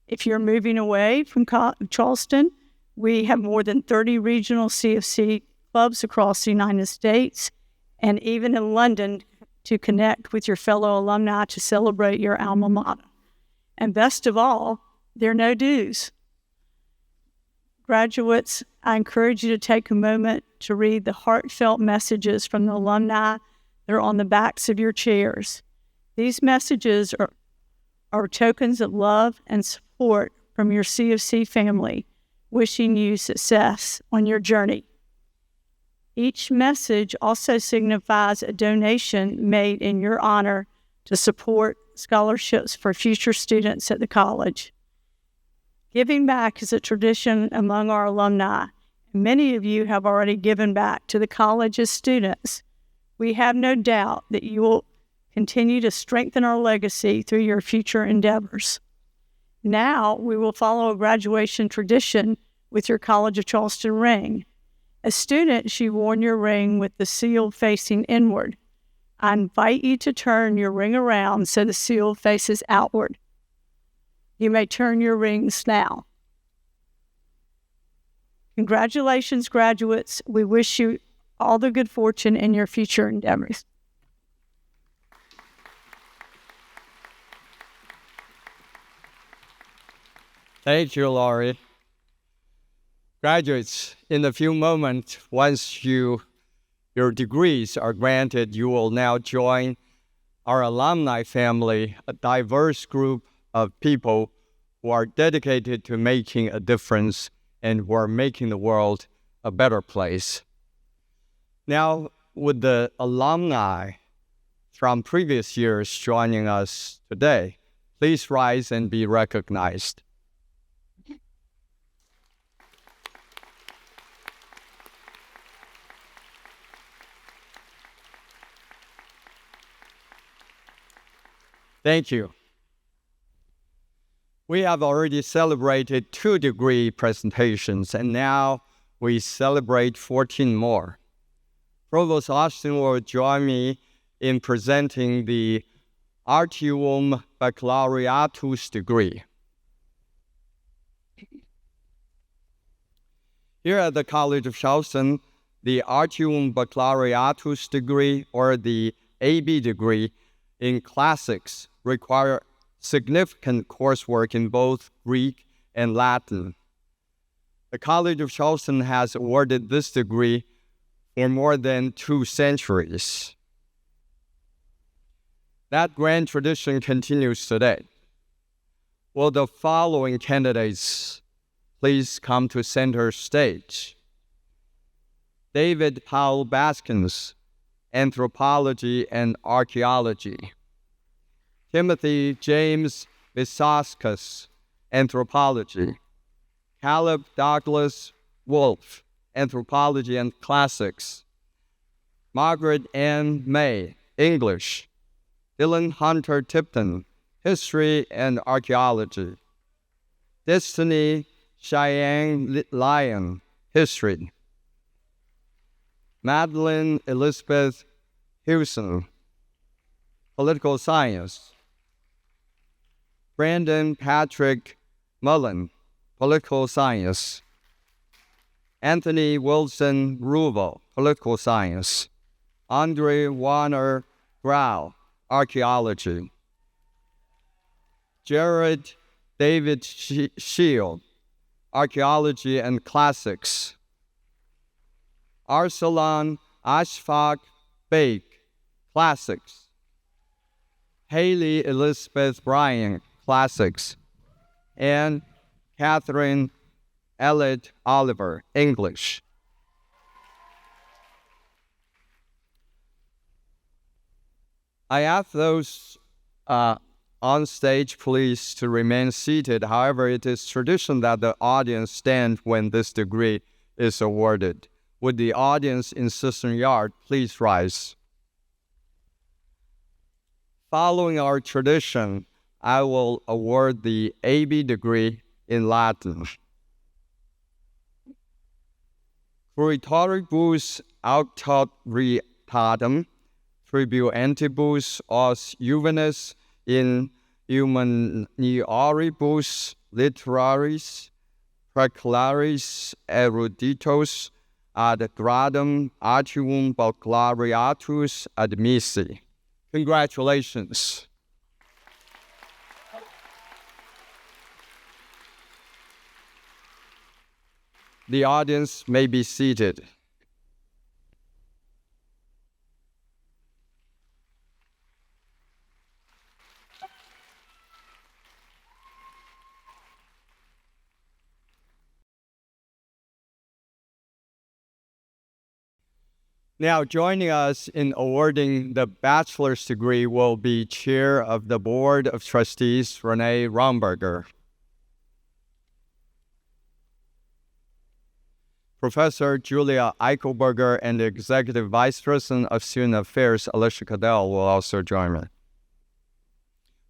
If you're moving away from Charleston, we have more than 30 regional CFC clubs across the United States and even in London to connect with your fellow alumni to celebrate your alma mater. And best of all, there are no dues. Graduates, I encourage you to take a moment to read the heartfelt messages from the alumni that are on the backs of your chairs. These messages are tokens of love and support from your CFC family, wishing you success on your journey. Each message also signifies a donation made in your honor to support scholarships for future students at the college. Giving back is a tradition among our alumni. Many of you have already given back to the college as students. We have no doubt that you will continue to strengthen our legacy through your future endeavors. Now, we will follow a graduation tradition with your College of Charleston ring. As students, you worn your ring with the seal facing inward. I invite you to turn your ring around so the seal faces outward. You may turn your rings now. Congratulations, graduates. We wish you all the good fortune in your future endeavors. Thank you, Laurie. Graduates, in a few moments, once your degrees are granted, you will now join our alumni family, a diverse group of people who are dedicated to making a difference and who are making the world a better place. Now, with the alumni from previous years joining us today, please rise and be recognized. Thank you. We have already celebrated 2 degree presentations, and now we celebrate 14 more. Provost Austin will join me in presenting the Artium Baccalaureatus degree. Here at the College of Charleston, the Artium Baccalaureatus degree, or the AB degree, in classics require significant coursework in both Greek and Latin. The College of Charleston has awarded this degree for more than 2 centuries. That grand tradition continues today. Will the following candidates please come to center stage? David Powell Baskins, Anthropology and Archaeology. Timothy James Visaskas, Anthropology. Caleb Douglas Wolfe, Anthropology and Classics. Margaret Ann May, English. Dylan Hunter Tipton, History and Archaeology. Destiny Cheyenne Lyon, History. Madeline Elizabeth Hewson, Political Science. Brandon Patrick Mullen, Political Science. Anthony Wilson Ruvel, Political Science. Andre Warner Grau, Archaeology. Jared David Shield, Archaeology and Classics. Arsalan Ashfaq Bake, Classics. Haley Elizabeth Bryan, Classics. And Catherine Elliott Oliver, English. I ask those on stage, please, to remain seated. However, it is tradition that the audience stand when this degree is awarded. Would the audience in Cistern Yard please rise? Following our tradition, I will award the AB degree in Latin. Fruitoribus auctoritatem, tribuentibus os juvenes in humanioribus literaris preclaris eruditos ad gradum artium baccalaureatus admissi. Congratulations. The audience may be seated. Now, joining us in awarding the bachelor's degree will be Chair of the Board of Trustees, Renee Romberger. Professor Julia Eichelberger and the Executive Vice President of Student Affairs, Alicia Cadell, will also join me.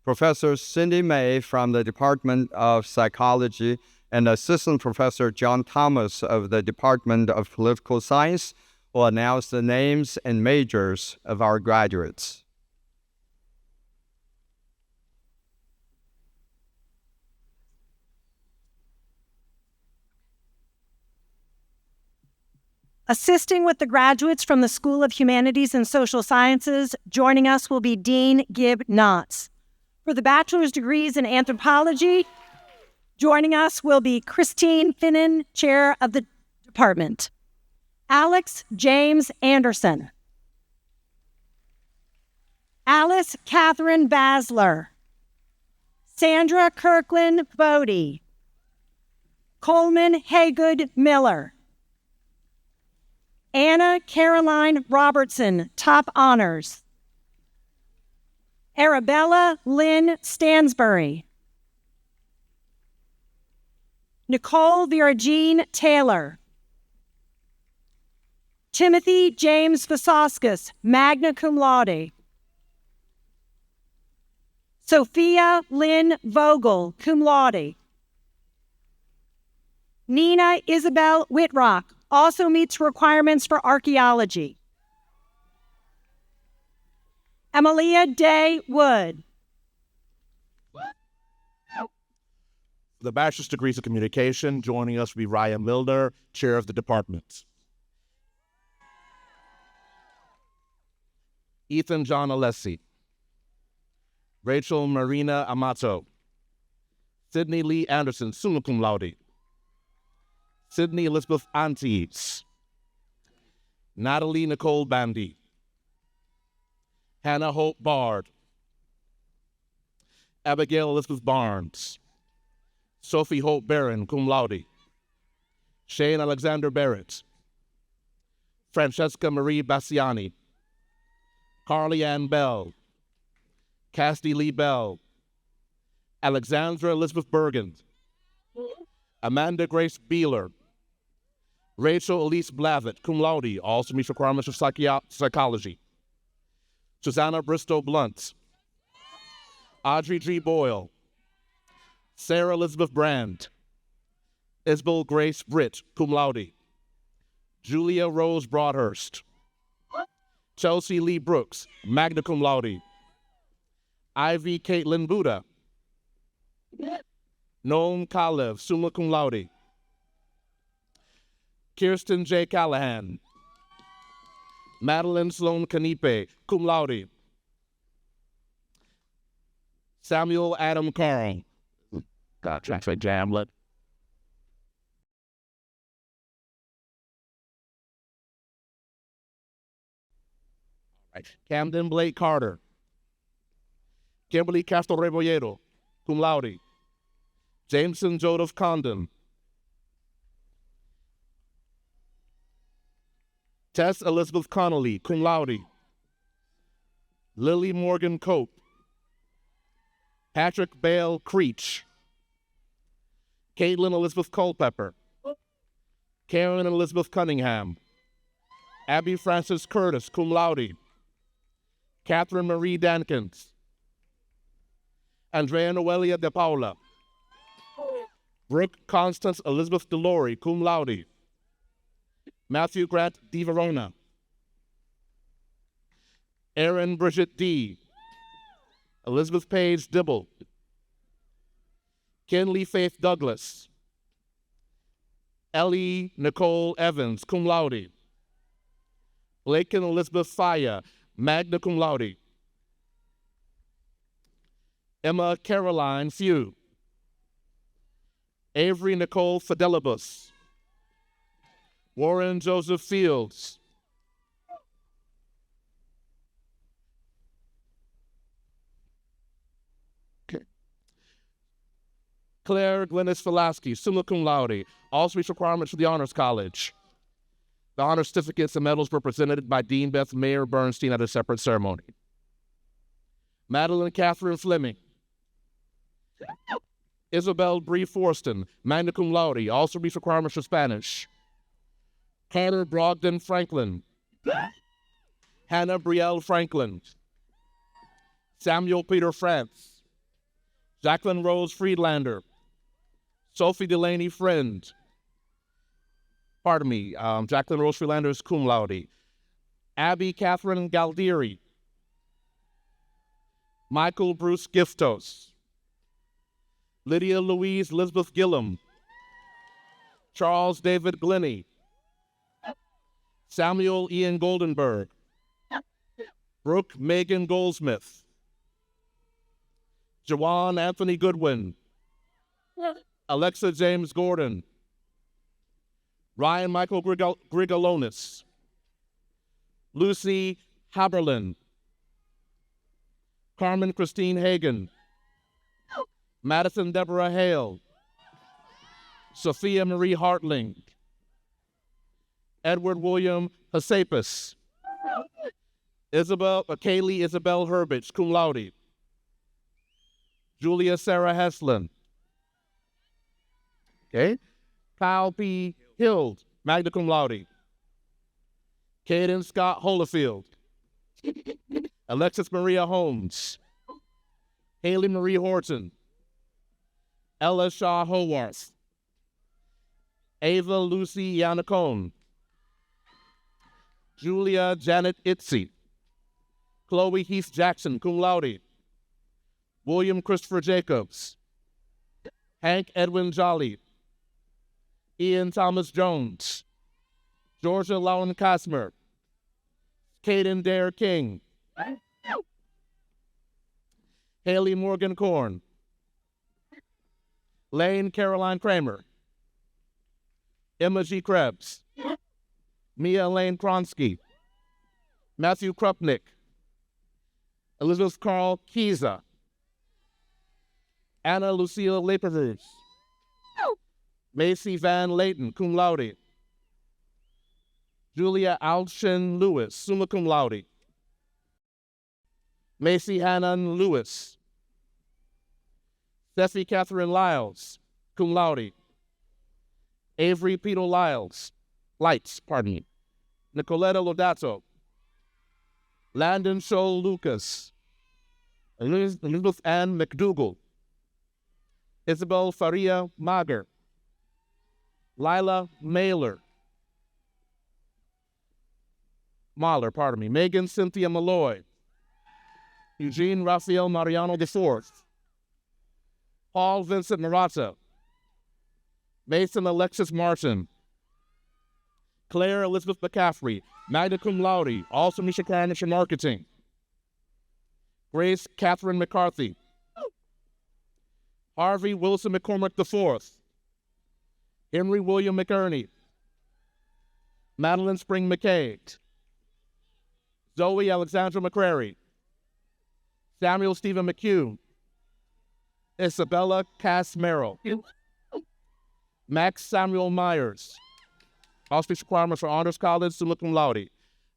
Professor Cindy May from the Department of Psychology and Assistant Professor John Thomas of the Department of Political Science will announce the names and majors of our graduates. Assisting with the graduates from the School of Humanities and Social Sciences, joining us will be Dean Gibb Knotts. For the bachelor's degrees in anthropology, joining us will be Christine Finnan, chair of the department. Alex James Anderson. Alice Catherine Basler. Sandra Kirkland Bodie. Coleman Haygood Miller. Anna Caroline Robertson, top honors. Arabella Lynn Stansbury. Nicole Viragine Taylor. Timothy James Vasoskas, magna cum laude. Sophia Lynn Vogel, cum laude. Nina Isabel Whitrock, also meets requirements for archaeology. Emilia Day Wood. The bachelor's degrees of communication, joining us will be Ryan Milner, chair of the department. Ethan John Alessi. Rachel Marina Amato. Sydney Lee Anderson, summa cum laude. Sydney Elizabeth Antes. Natalie Nicole Bandy. Hannah Hope Bard. Abigail Elizabeth Barnes. Sophie Hope Barron, cum laude. Shane Alexander Barrett. Francesca Marie Bassiani. Carly Ann Bell. Cassidy Lee Bell. Alexandra Elizabeth Bergen. Amanda Grace Beeler. Rachel Elise Blavitt, cum laude, also meets requirements of psychology. Susanna Bristow Blunt, Audrey G. Boyle, Sarah Elizabeth Brand, Isabel Grace Britt, cum laude, Julia Rose Broadhurst, Chelsea Lee Brooks, magna cum laude, Ivy Caitlin Buddha, Noam Kalev, summa cum laude, Kirsten J. Callahan, Madeline Sloan Canipe, cum laude, Samuel Adam Carl, God, traffic jamlet. Right. Camden Blake Carter, Kimberly Castro Rebollero, cum laude, Jameson Joseph Condon, Tess Elizabeth Connolly, cum laude, Lily Morgan Cope, Patrick Bale Creech, Caitlin Elizabeth Culpepper, Karen Elizabeth Cunningham, Abby Frances Curtis, cum laude, Catherine Marie Dankins, Andrea Noelia De Paula, Brooke Constance Elizabeth Delory, cum laude, Matthew Grant Di Verona, Erin Bridget D, Elizabeth Page Dibble, Kinley Faith Douglas, Ellie Nicole Evans, cum laude, Lakin Elizabeth Faya, magna cum laude, Emma Caroline Few, Avery Nicole Fidelibus, Warren Joseph Fields, Claire Glennis Velasquez, summa cum laude, also reach requirements for the Honors College. The honor certificates and medals were presented by Dean Beth Mayer Bernstein at a separate ceremony. Madeline Catherine Fleming, Isabel Bree Forston, magna cum laude, also reach requirements for Spanish. Carter Brogdon Franklin, Hannah Brielle Franklin, Samuel Peter France, Jacqueline Rose Friedlander, Sophie Delaney Friend, Jacqueline Rose Friedlander is cum laude, Abby Catherine Galdieri, Michael Bruce Giftos, Lydia Louise Elizabeth Gillum, Charles David Glennie, Samuel Ian Goldenberg, Brooke Megan Goldsmith, Jawan Anthony Goodwin, Alexa James Gordon, Ryan Michael Grigalonis, Lucy Haberlin, Carmen Christine Hagan, Madison Deborah Hale, Sophia Marie Hartling, Edward William Hasapis, Kaylee Isabel Herbich, cum laude, Julia Sarah Heslin, Kyle P. Hild, magna cum laude, Caden Scott Holofield, Alexis Maria Holmes, Haley Marie Horton, Ella Shaw Howarth, Ava Lucy Yanacone, Julia Janet Itzy, Chloe Heath Jackson, cum laude, William Christopher Jacobs, Hank Edwin Jolly, Ian Thomas Jones, Georgia Lowen Cosmer, Caden Dare King, Haley Morgan Korn, Lane Caroline Kramer, Emma G. Krebs, Mia Lane Kronsky, Matthew Krupnick, Elizabeth Carl Kiza, Anna Lucille Leperhus, Macy Van Layton, cum laude, Julia Alshin Lewis, summa cum laude, Macy Hannon Lewis, Steffi Catherine Lyles, cum laude, Avery Peter Lights, Nicoletta Lodato, Landon Shoal Lucas, Elizabeth Ann McDougall, Isabel Faria Mager, Lila Mahler, Megan Cynthia Malloy, Eugene Rafael Mariano IV, Paul Vincent Murata, Mason Alexis Martin, Claire Elizabeth McCaffrey, magna cum laude, also Misha Carnage in marketing, Grace Catherine McCarthy, Harvey Wilson McCormick IV, Henry William McErney, Madeline Spring McKay, Zoe Alexandra McCrary, Samuel Stephen McHugh, Isabella Cass Merrill, Max Samuel Myers, auspice requirements for Honors College, summa cum laude,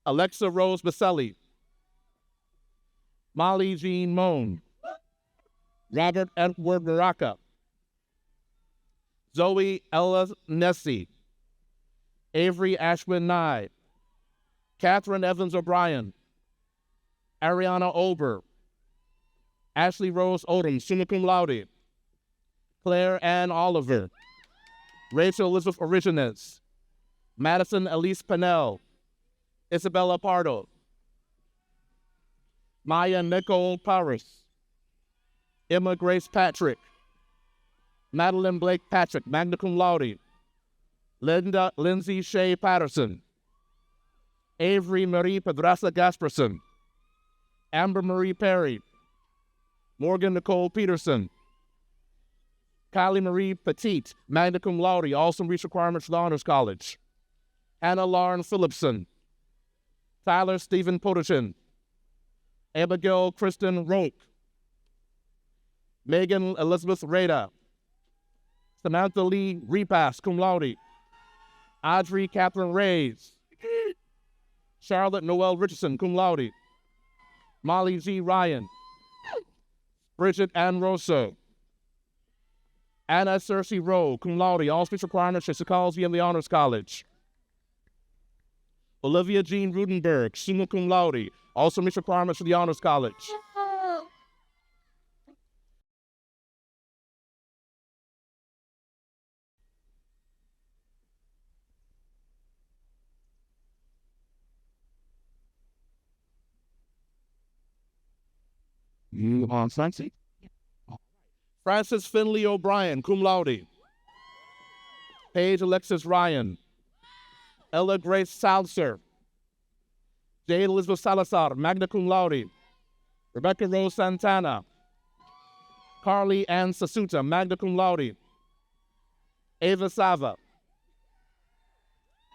Alexa Rose Baselli, Molly Jean Moan, Robert Edward Baraka, Zoe Ella Nessie, Avery Ashwin Nye, Catherine Evans O'Brien, Ariana Ober, Ashley Rose Odom, summa cum laude, Claire Ann Oliver, Rachel Elizabeth Origines, Madison Elise Pennell, Isabella Pardo, Maya Nicole Paris, Emma Grace Patrick, Madeline Blake Patrick, magna cum laude, Lindsay Shea Patterson, Avery Marie Pedraza Gasperson, Amber Marie Perry, Morgan Nicole Peterson, Kylie Marie Petite, magna cum laude, also reach requirements for the Honors College, Anna Lauren Phillipson, Tyler Stephen Potochin, Abigail Kristen Roke, Megan Elizabeth Rada, Samantha Lee Repass, cum laude, Audrey Catherine Reyes, Charlotte Noel Richardson, cum laude, Molly G. Ryan, Bridget Ann Rosso, Anna Cersei Rowe, cum laude, all speech requirements for psychology in the Honors College, Olivia Jean Rudenberg, summa cum laude, also meets requirements for the Honors College. You on Sunday? Frances Finley O'Brien, cum laude. Paige Alexis Ryan, Ella Grace Salser, Jade Elizabeth Salazar, magna cum laude, Rebecca Rose Santana, Carly Ann Sasuta, magna cum laude, Ava Sava,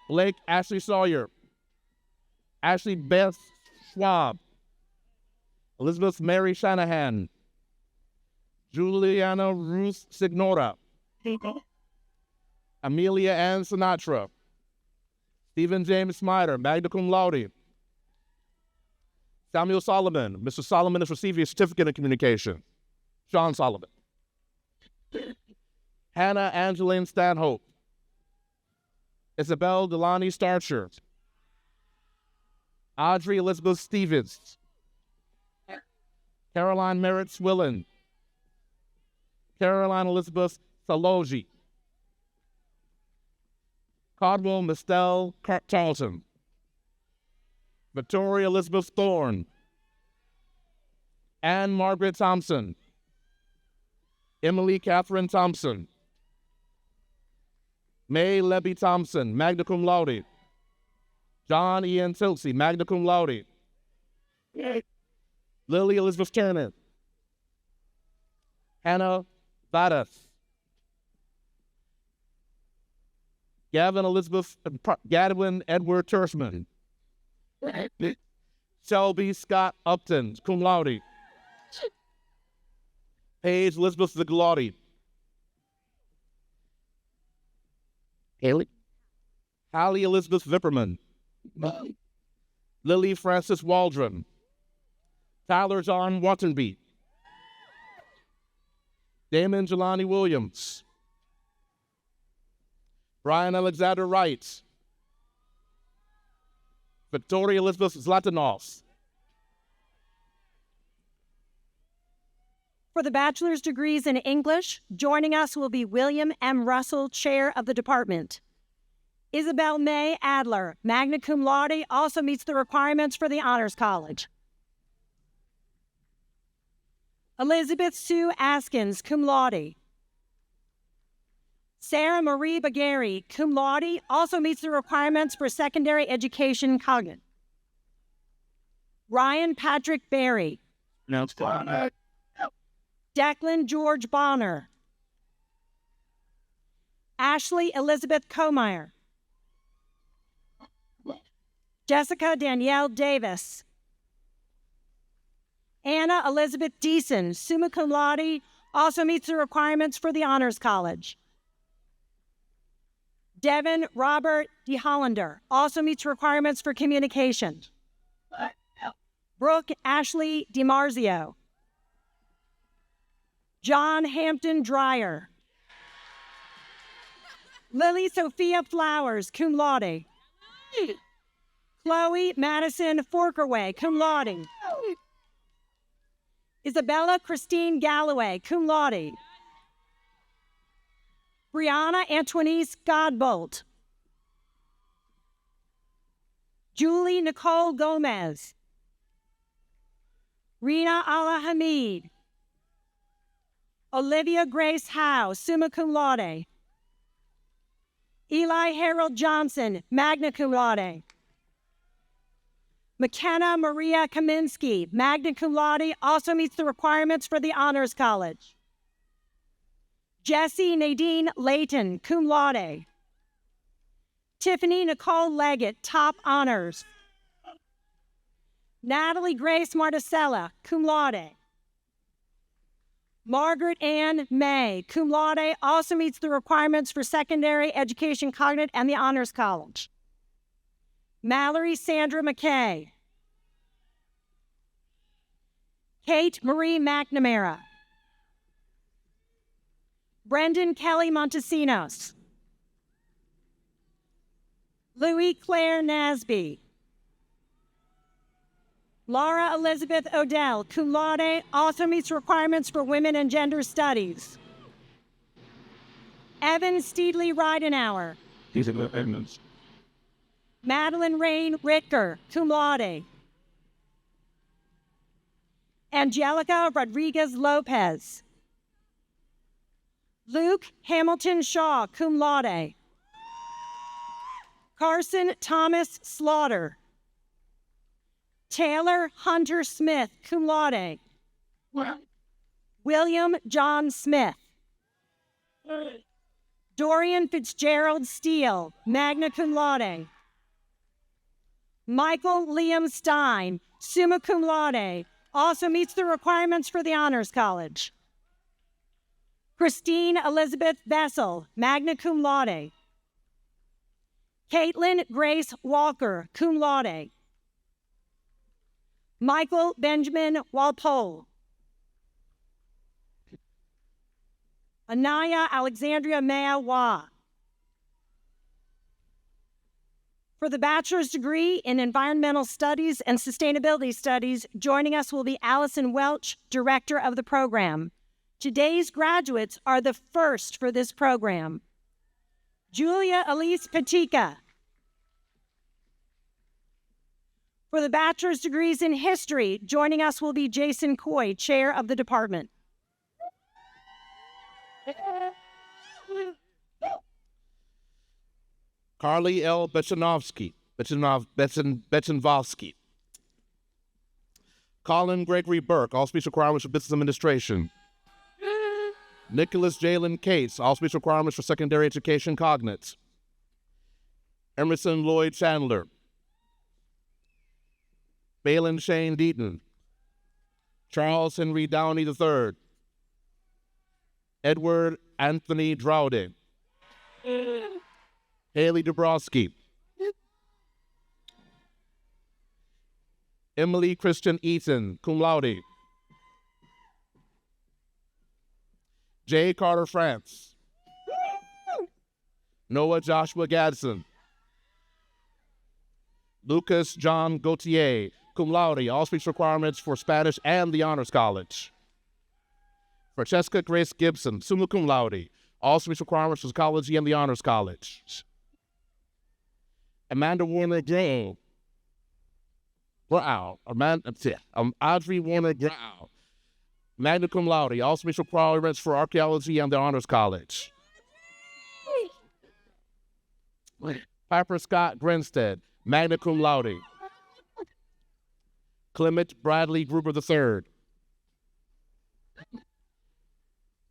Blake Ashley Sawyer, Ashley Beth Schwab, Elizabeth Mary Shanahan, Juliana Ruth Signora, Amelia Ann Sinatra, Stephen James Smider, magna cum laude, Samuel Solomon. Mr. Solomon is receiving a certificate in communication. Sean Solomon. Hannah Angeline Stanhope, Isabel Delani Starcher, Audrey Elizabeth Stevens, Caroline Merritt Swillen, Caroline Elizabeth Salogi, Caldwell Mistel Charlton, Victoria Elizabeth Thorne, Anne Margaret Thompson, Emily Catherine Thompson, May Lebby Thompson, magna cum laude, John Ian Tilsey, magna cum laude, Lily Elizabeth Turner, Hannah Vadas, Gavin Edward Tersman, Shelby Scott Upton, cum laude, Paige Elizabeth Zaglotti, Hallie Elizabeth Vipperman, Lily Francis Waldron, Tyler John Wattenby, Damon Jelani Williams, Brian Alexander Wright, Victoria Elizabeth Zlatanov, For the bachelor's degrees in English, joining us will be William M. Russell, Chair of the Department. Isabel May Adler, magna cum laude, also meets the requirements for the Honors College. Elizabeth Sue Askins, cum laude. Sarah Marie Bagheri, cum laude, also meets the requirements for secondary education cognate. Ryan Patrick Berry. Declan George Bonner. Ashley Elizabeth Comeyer. Jessica Danielle Davis. Anna Elizabeth Deason, summa cum laude, also meets the requirements for the Honors College. Devin Robert DeHollander, also meets requirements for communication. Brooke Ashley DiMarzio. John Hampton Dreyer. Lily Sophia Flowers, cum laude. Chloe Madison Forkerway, cum laude. Isabella Christine Galloway, cum laude. Brianna Antoinise Godbolt. Julie Nicole Gomez. Rina Allah Hamid. Olivia Grace Howe, summa cum laude. Eli Harold Johnson, magna cum laude. McKenna Maria Kaminsky, magna cum laude, also meets the requirements for the Honors College. Jessie Nadine Layton, cum laude. Tiffany Nicole Leggett, top honors. Natalie Grace Marticella, cum laude. Margaret Ann May, cum laude, also meets the requirements for secondary education cognate and the Honors College. Mallory Sandra McKay. Kate Marie McNamara. Brendan Kelly Montesinos. Louis Claire Nasby. Laura Elizabeth Odell, cum laude, also meets requirements for women and gender studies. Evan Steedley Ridenauer. These are the evidence. Madeline Rain Ritker, cum laude. Angelica Rodriguez Lopez. Luke Hamilton Shaw, cum laude. Carson Thomas Slaughter. Taylor Hunter Smith, cum laude. William John Smith. Dorian Fitzgerald Steele, magna cum laude. Michael Liam Stein, summa cum laude, also meets the requirements for the Honors College. Christine Elizabeth Vessel, magna cum laude. Caitlin Grace Walker, cum laude. Michael Benjamin Walpole. Anaya Alexandria Maya Wah. For the bachelor's degree in Environmental Studies and Sustainability Studies, joining us will be Allison Welch, director of the program. Today's graduates are the first for this program. Julia Elise Patika. For the bachelor's degrees in history, joining us will be Jason Coy, chair of the department. Carly L. Bechanovsky. Colin Gregory Burke, all speech requirements for business administration. Nicholas Jalen Cates, all speech requirements for secondary education cognates. Emerson Lloyd Chandler. Balin Shane Deaton. Charles Henry Downey III. Edward Anthony Droude. Haley Dabrowski. Emily Christian Eaton, cum laude. J. Carter France. Noah Joshua Gadsden. Lucas John Gautier, cum laude, all speech requirements for Spanish and the Honors College. Francesca Grace Gibson, summa cum laude. All speech requirements for psychology and the Honors College. Amanda Warner Brown. Audrey Warner Brown, magna cum laude. All speech requirements for archaeology and the Honors College. Piper Scott Grinstead, magna cum laude. Clement Bradley Gruber III.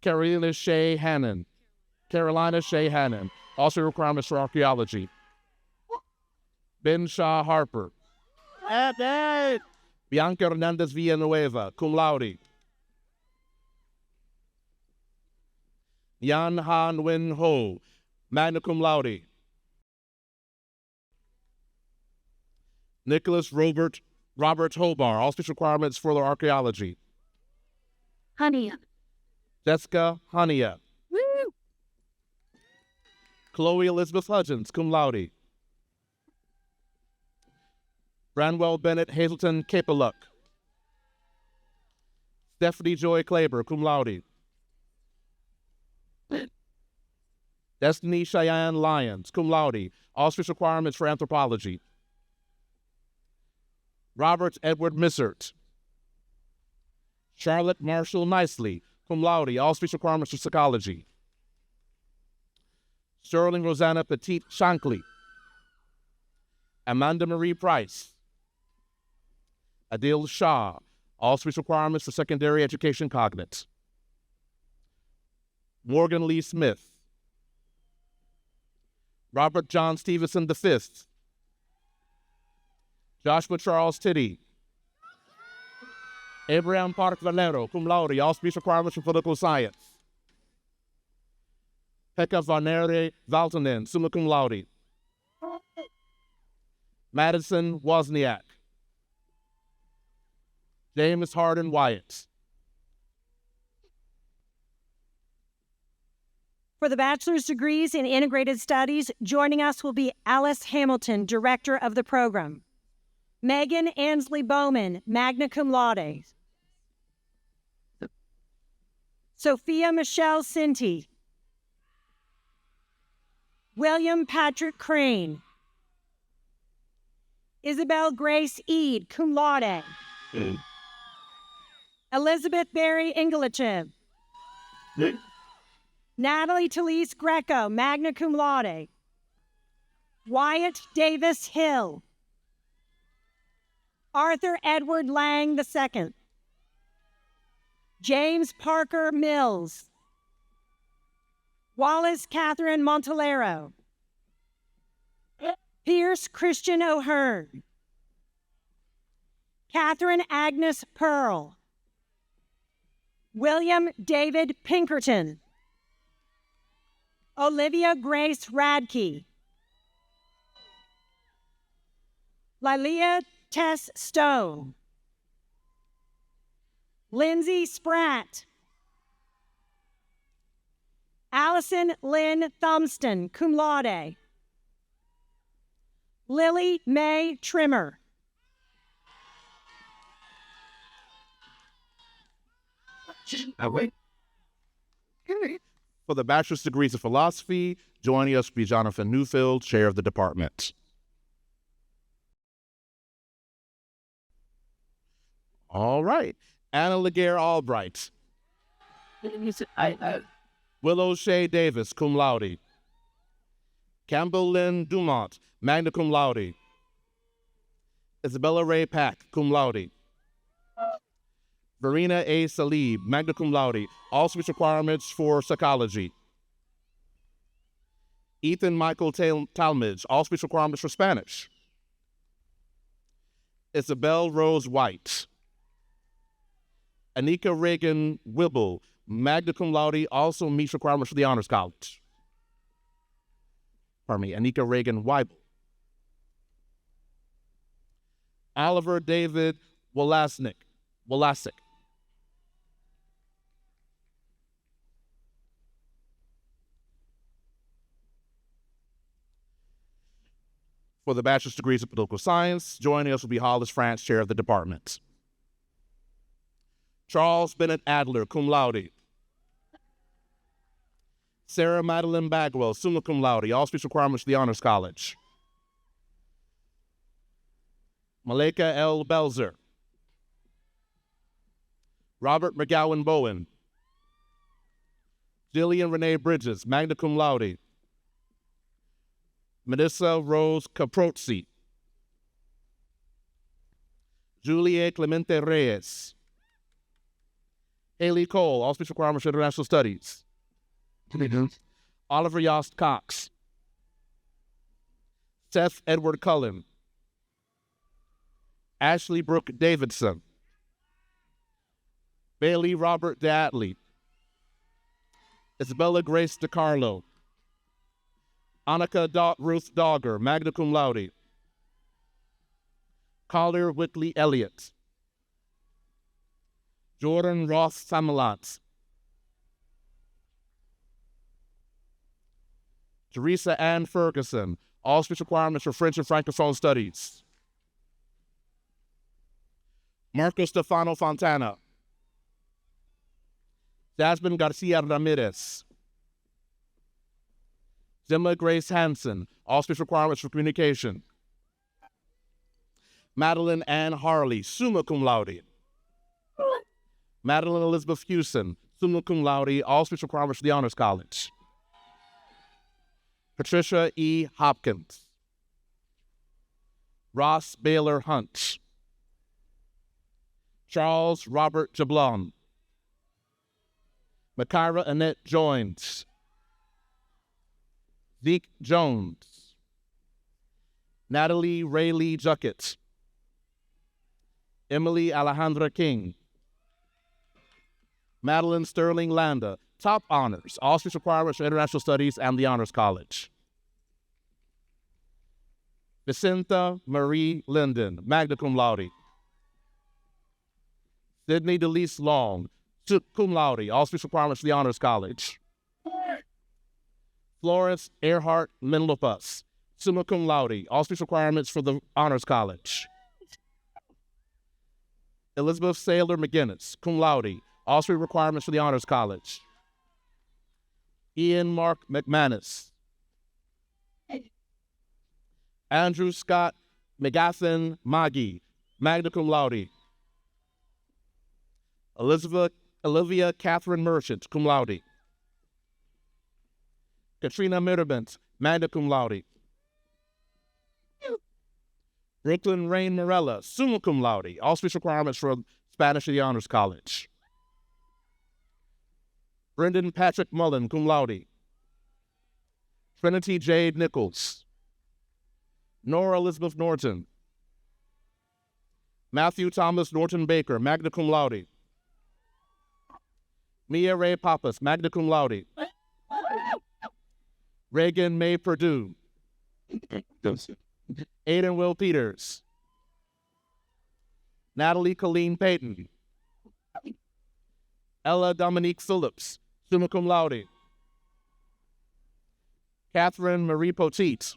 Carolina Shea Hannon, also requirements for archaeology. Ben Shaw Harper. Bianca Hernandez Villanueva, cum laude. Yan Han Nguyen Ho, magna cum laude. Nicholas Robert Hobar, all speech requirements for the archaeology. Honey. Jessica Hania. Woo! Chloe Elizabeth Hudgens, cum laude. Branwell Bennett Hazelton Kapaluk. Stephanie Joy Claber, cum laude. Destiny Cheyenne Lyons, cum laude. All speech requirements for anthropology. Robert Edward Missert. Charlotte Marshall Nicely, cum laude. All speech requirements for psychology. Sterling Rosanna Petit Shankly. Amanda Marie Price. Adil Shah, all speech requirements for secondary education cognates. Morgan Lee Smith. Robert John Stevenson V. Joshua Charles Tiddy. Abraham Park Valero, cum laude, all speech requirements for political science. Pekka Varnere Valtonen, summa cum laude. Madison Wozniak. James Harden Wyatt. For the bachelor's degrees in integrated studies, joining us will be Alice Hamilton, director of the program. Megan Ansley Bowman, magna cum laude. Sophia Michelle Sinti. William Patrick Crane. Isabel Grace Eade, cum laude. Elizabeth Barry Ingelichev. Natalie Talise Greco, magna cum laude. Wyatt Davis Hill. Arthur Edward Lang II. James Parker Mills. Wallace Catherine Montalero. Pierce Christian O'Hearn. Catherine Agnes Pearl. William David Pinkerton. Olivia Grace Radke. Lilia Tess Stone. Lindsay Spratt. Allison Lynn Thumbston, cum laude. Lily Mae Trimmer. For the bachelor's degrees of philosophy, joining us will be Jonathan Newfield, chair of the department. All right. Anna Laguerre Albright. Willow Shea Davis, cum laude. Campbell Lynn Dumont, magna cum laude. Isabella Ray Pack, cum laude. Verena A. Salib, magna cum laude. All speech requirements for psychology. Ethan Michael Talmadge, all speech requirements for Spanish. Isabel Rose White. Anika Reagan Wibble, magna cum laude, also meets requirements for the Honors College. Anika Reagan Weibel. Oliver David Wolasik. For the bachelor's degrees of political science, joining us will be Hollis France, chair of the department. Charles Bennett Adler, cum laude. Sarah Madeline Bagwell, summa cum laude, all speech requirements of the Honors College. Malika L. Belzer. Robert McGowan Bowen. Jillian Renee Bridges, magna cum laude. Melissa Rose Caprozzi. Julia Clemente Reyes. Haley Cole, all speech requirements for international studies. Oliver Yost Cox. Seth Edward Cullen. Ashley Brooke Davidson. Bailey Robert Datley. Isabella Grace DiCarlo. Annika Ruth Dogger, magna cum laude. Collier Whitley Elliott. Jordan Ross Samalat. Teresa Ann Ferguson, all speech requirements for French and Francophone studies. Marco Stefano Fontana. Jasmine Garcia Ramirez. Zimma Grace Hansen, all speech requirements for communication. Madeline Ann Harley, summa cum laude. Madeline Elizabeth Hewson, summa cum laude, all speech requirements for the Honors College. Patricia E. Hopkins. Ross Baylor Hunt. Charles Robert Jablon. Makira Annette Joins. Zeke Jones. Natalie Rayleigh Juckett. Emily Alejandra King. Madeline Sterling Landa, top honors, all speech requirements for international studies and the Honors College. Vicenta Marie Linden, magna cum laude. Sydney DeLise Long, cum laude, all speech requirements for the Honors College. Florence Earhart Menlopus, summa cum laude, all speech requirements for the Honors College. Elizabeth Saylor McGinnis, cum laude, all speech requirements for the Honors College. Ian Mark McManus. Andrew Scott McGathan Maggie, magna cum laude. Olivia Catherine Merchant, cum laude. Katrina Mitterbent, magna cum laude. Brooklyn Rain Morella, summa cum laude, all speech requirements for Spanish at the Honors College. Brendan Patrick Mullen, cum laude. Trinity Jade Nichols. Nora Elizabeth Norton. Matthew Thomas Norton Baker, magna cum laude. Mia Ray Pappas, magna cum laude. Reagan May Perdue. Aiden Will Peters. Natalie Colleen Payton. Ella Dominique Phillips, summa cum laude. Catherine Marie Poteet.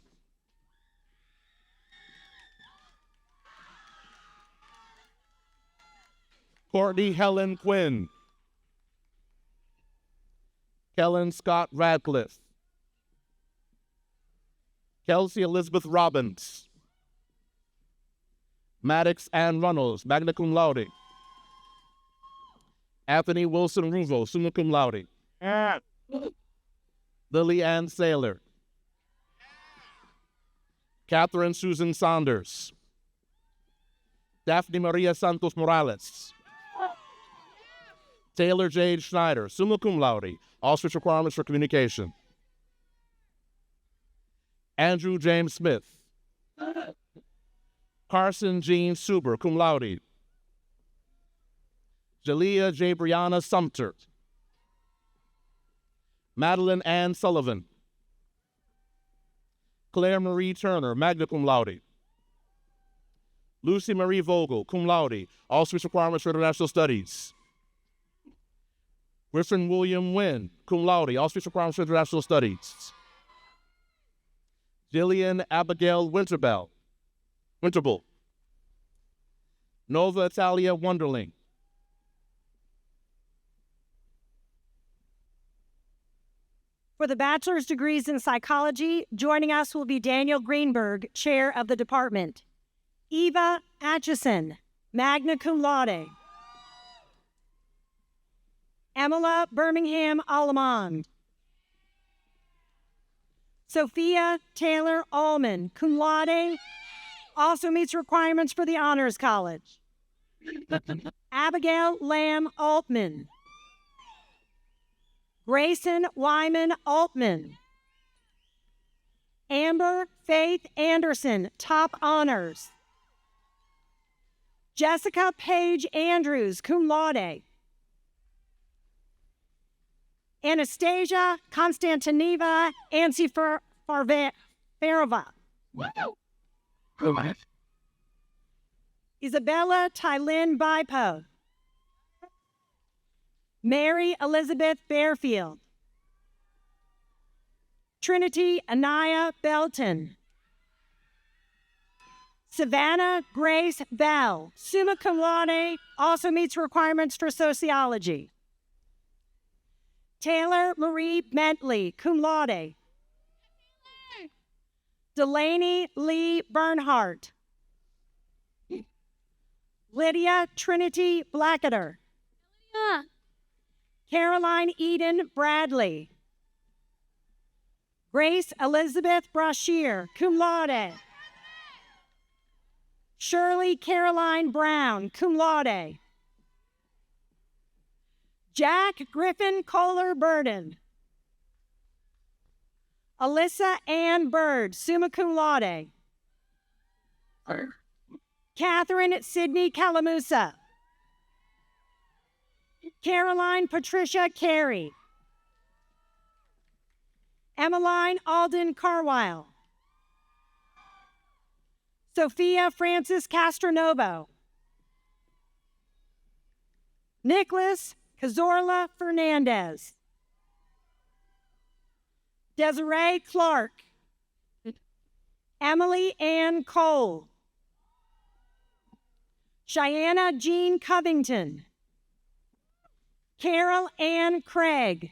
Courtney Helen Quinn. Kellen Scott Radcliffe. Kelsey Elizabeth Robbins. Maddox Ann Runnels, magna cum laude. Anthony Wilson Ruvo, summa cum laude. Lily Ann Saylor. Catherine Susan Saunders. Daphne Maria Santos Morales. Taylor Jade Schneider, summa cum laude, all speech requirements for communication. Andrew James Smith. Carson Jean Suber, cum laude. Jalea J. Brianna Sumter. Madeline Ann Sullivan. Claire Marie Turner, magna cum laude. Lucy Marie Vogel, cum laude, all speech requirements for international studies. Griffin William Wynn, cum laude, all speech requirements for international studies. Jillian Abigail Winterbull. Nova Italia Wonderling. For For the bachelor's degrees in psychology, joining us will be Daniel Greenberg, chair of the department. Eva Atchison, magna cum laude. Emila Birmingham Alamond. Sophia Taylor Allman, cum laude, also meets requirements for the Honors College. Abigail Lamb Altman. Grayson Wyman Altman. Amber Faith Anderson, top honors. Jessica Paige Andrews, cum laude. Anastasia Konstantinova Ansifarova. Wow. Go ahead. Isabella Tylin Bipo. Mary Elizabeth Bearfield. Trinity Anaya Belton. Savannah Grace Bell, summa cum laude, also meets requirements for sociology. Taylor Marie Bentley, cum laude. Delaney Lee Bernhardt. Lydia Trinity Blacketer. Caroline Eden Bradley. Grace Elizabeth Brashear, cum laude. Shirley Caroline Brown, cum laude. Jack Griffin Kohler Burden. Alyssa Ann Bird, summa cum laude. Catherine Sidney Calamusa. Caroline Patricia Carey. Emmeline Alden Carwile. Sophia Francis Castronovo. Nicholas Cazorla Fernandez. Desiree Clark. Emily Ann Cole. Cheyenne Jean Covington. Carol Ann Craig.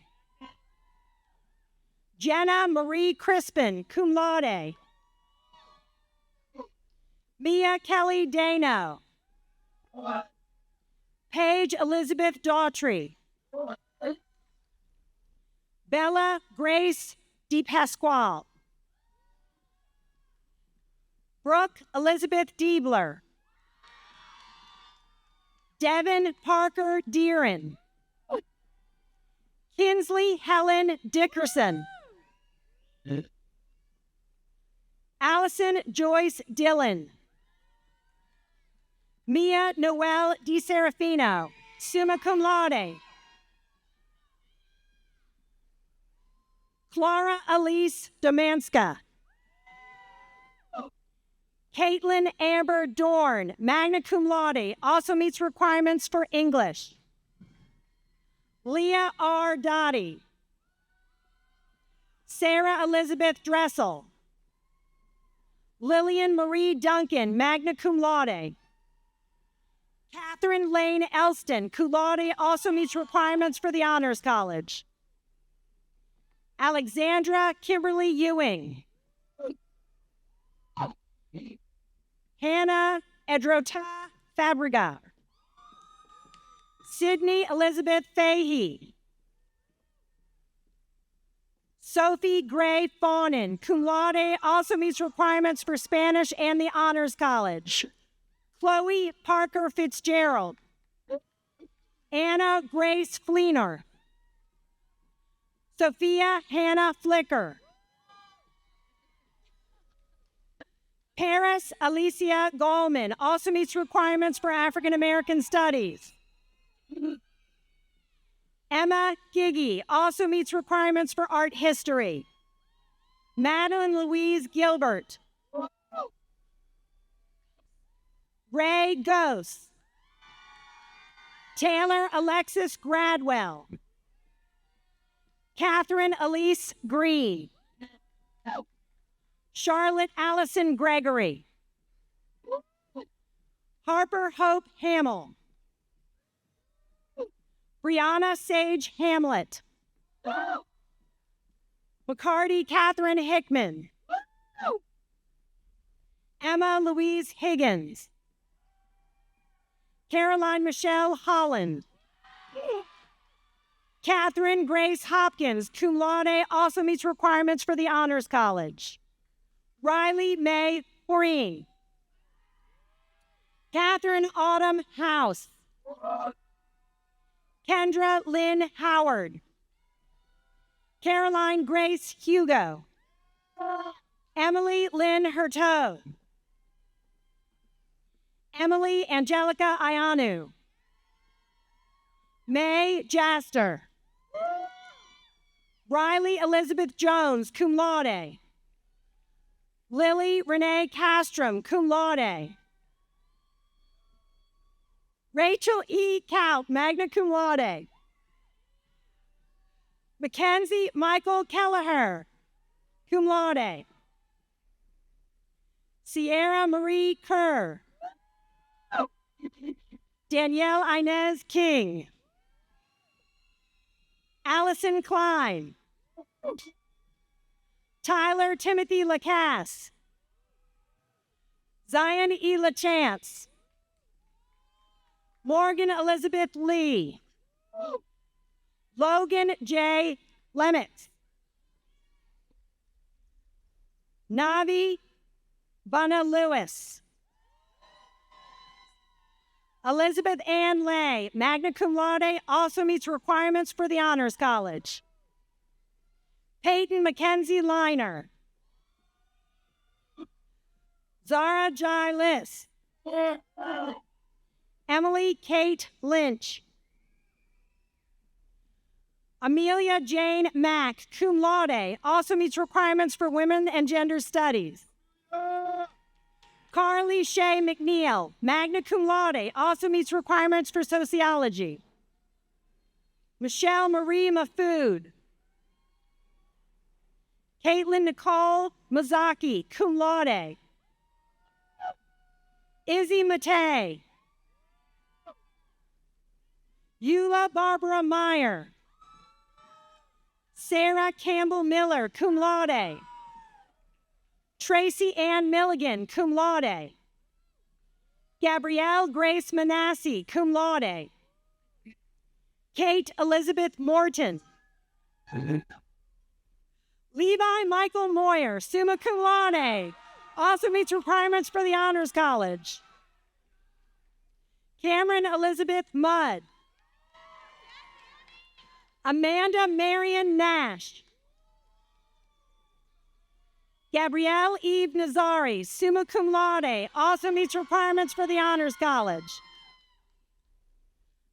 Jenna Marie Crispin, cum laude. Mia Kelly Dano. Paige Elizabeth Daughtry. Bella Grace DePasquale. Brooke Elizabeth Diebler. Devin Parker Deeren. Kinsley Helen Dickerson. Allison Joyce Dillon. Mia Noel DiSerafino, summa cum laude. Clara Elise Domanska. Caitlin Amber Dorn, magna cum laude, also meets requirements for English. Leah R. Dottie. Sarah Elizabeth Dressel. Lillian Marie Duncan, magna cum laude. Catherine Lane Elston, cum laude, also meets requirements for the Honors College. Alexandra Kimberly Ewing. Hannah Edrota Fabriga. Sydney Elizabeth Fahey. Sophie Gray Fawnin, cum laude, also meets requirements for Spanish and the Honors College. Chloe Parker Fitzgerald. Anna Grace Fleener. Sophia Hannah Flicker. Paris Alicia Gallman, also meets requirements for African American Studies. Emma Giggy, also meets requirements for art history. Madeline Louise Gilbert. Ray Ghost. Taylor Alexis Gradwell. Catherine Elise Green. Charlotte Allison Gregory. Harper Hope Hamill. Brianna Sage Hamlet. McCarty Catherine Hickman. Emma Louise Higgins. Caroline Michelle Holland. Catherine Grace Hopkins, cum laude, also meets requirements for the Honors College. Riley May Poreen. Catherine Autumn House. Kendra Lynn Howard. Caroline Grace Hugo. Emily Lynn Hurtado. Emily Angelica Ianu. May Jaster. Riley Elizabeth Jones, cum laude. Lily Renee Castrom, cum laude. Rachel E. Kaut, magna cum laude. Mackenzie Michael Kelleher, cum laude. Sierra Marie Kerr. Danielle Inez King. Allison Klein. Tyler Timothy Lacasse. Zion E. LaChance. Morgan Elizabeth Lee. Logan J. Lemmet. Navi Bunna Lewis. Elizabeth Ann Lay, magna cum laude, also meets requirements for the Honors College. Peyton Mackenzie Liner. Zara Jai Liss. Emily Kate Lynch. Amelia Jane Mack, cum laude, also meets requirements for Women and Gender Studies. Carly Shea McNeil, magna cum laude, also meets requirements for Sociology. Michelle Marie Mafood. Caitlin Nicole Mazaki, cum laude. Izzy Matei. Eula Barbara Meyer. Sarah Campbell Miller, cum laude. Tracy Ann Milligan, cum laude. Gabrielle Grace Manassi, cum laude. Kate Elizabeth Morton. Levi Michael Moyer, summa cum laude, also meets requirements for the Honors College. Cameron Elizabeth Mudd. Amanda Marion Nash. Gabrielle Eve Nazari, summa cum laude, also meets requirements for the Honors College.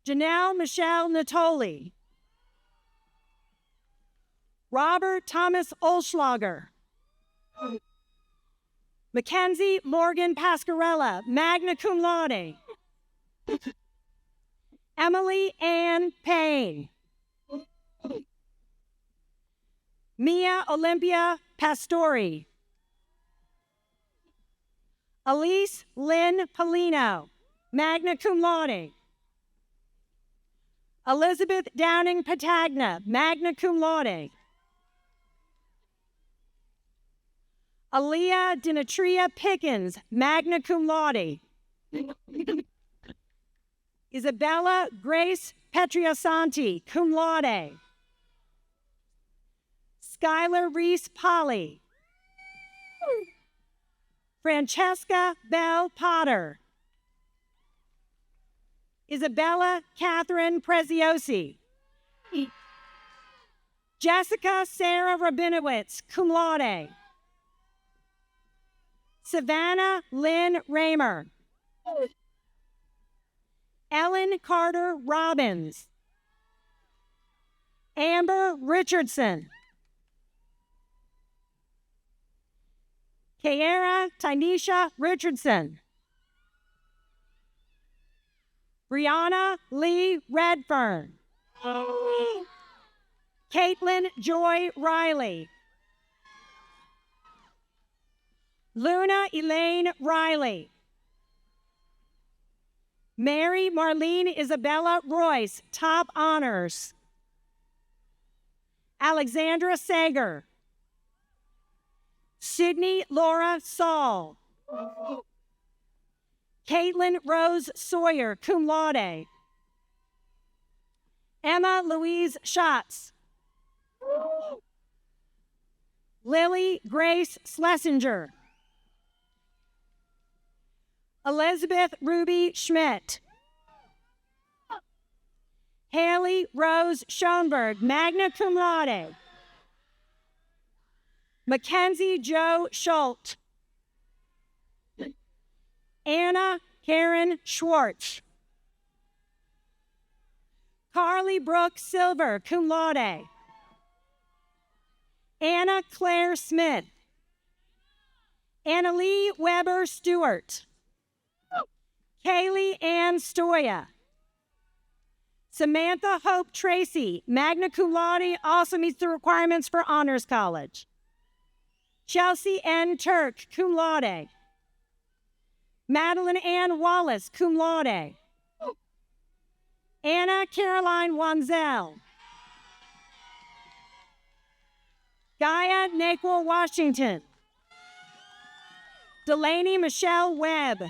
Janelle Michelle Natoli. Robert Thomas Olschlager. Mackenzie Morgan Pascarella, magna cum laude. Emily Ann Payne. Mia Olympia Pastori. Elise Lynn Polino, magna cum laude. Elizabeth Downing Patagna, magna cum laude. Aaliyah Dinatria Pickens, magna cum laude. Isabella Grace Petriosanti, cum laude. Skylar Reese Polly. Francesca Bell Potter. Isabella Catherine Preziosi. Jessica Sarah Rabinowitz, cum laude. Savannah Lynn Raymer. Ellen Carter Robbins. Amber Richardson. Kiara Tynesha Richardson. Brianna Lee Redfern. Caitlin Joy Riley. Luna Elaine Riley. Mary Marlene Isabella Royce, top honors. Alexandra Sager. Sydney Laura Saul. Caitlin Rose Sawyer, cum laude. Emma Louise Schatz. Lily Grace Schlesinger. Elizabeth Ruby Schmidt. Haley Rose Schoenberg, magna cum laude. Mackenzie Joe Schultz. Anna Karen Schwartz. Carly Brooke Silver, cum laude. Anna Claire Smith. Annalie Weber Stewart. Kaylee Ann Stoya. Samantha Hope Tracy, magna cum laude, also meets the requirements for Honors College. Chelsea N. Turk, cum laude. Madeline Ann Wallace, cum laude. Anna Caroline Wanzel. Gaia Naquil Washington. Delaney Michelle Webb.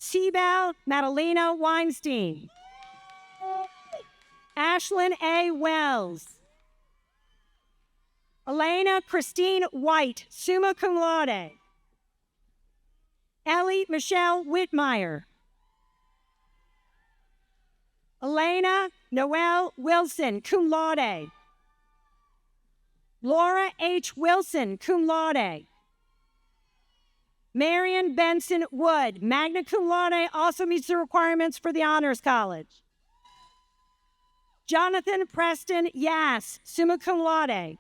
Sebal Madalena Weinstein. Ashlyn A. Wells. Elena Christine White, summa cum laude. Ellie Michelle Whitmire. Elena Noelle Wilson, cum laude. Laura H. Wilson, cum laude. Marion Benson Wood, magna cum laude, also meets the requirements for the Honors College. Jonathan Preston Yass, summa cum laude.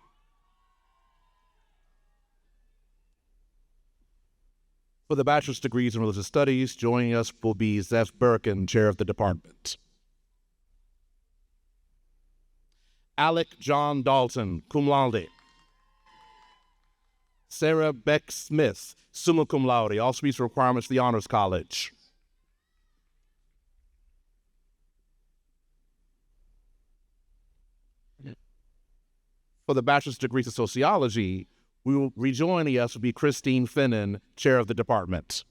For the bachelor's degrees in religious studies, joining us will be Zeph Birkin, chair of the department. Alec John Dalton, cum laude. Sarah Beck Smith, summa cum laude, also meets the requirements of the Honors College. For the bachelor's degrees in sociology, rejoining us will be Christine Finnan, chair of the department.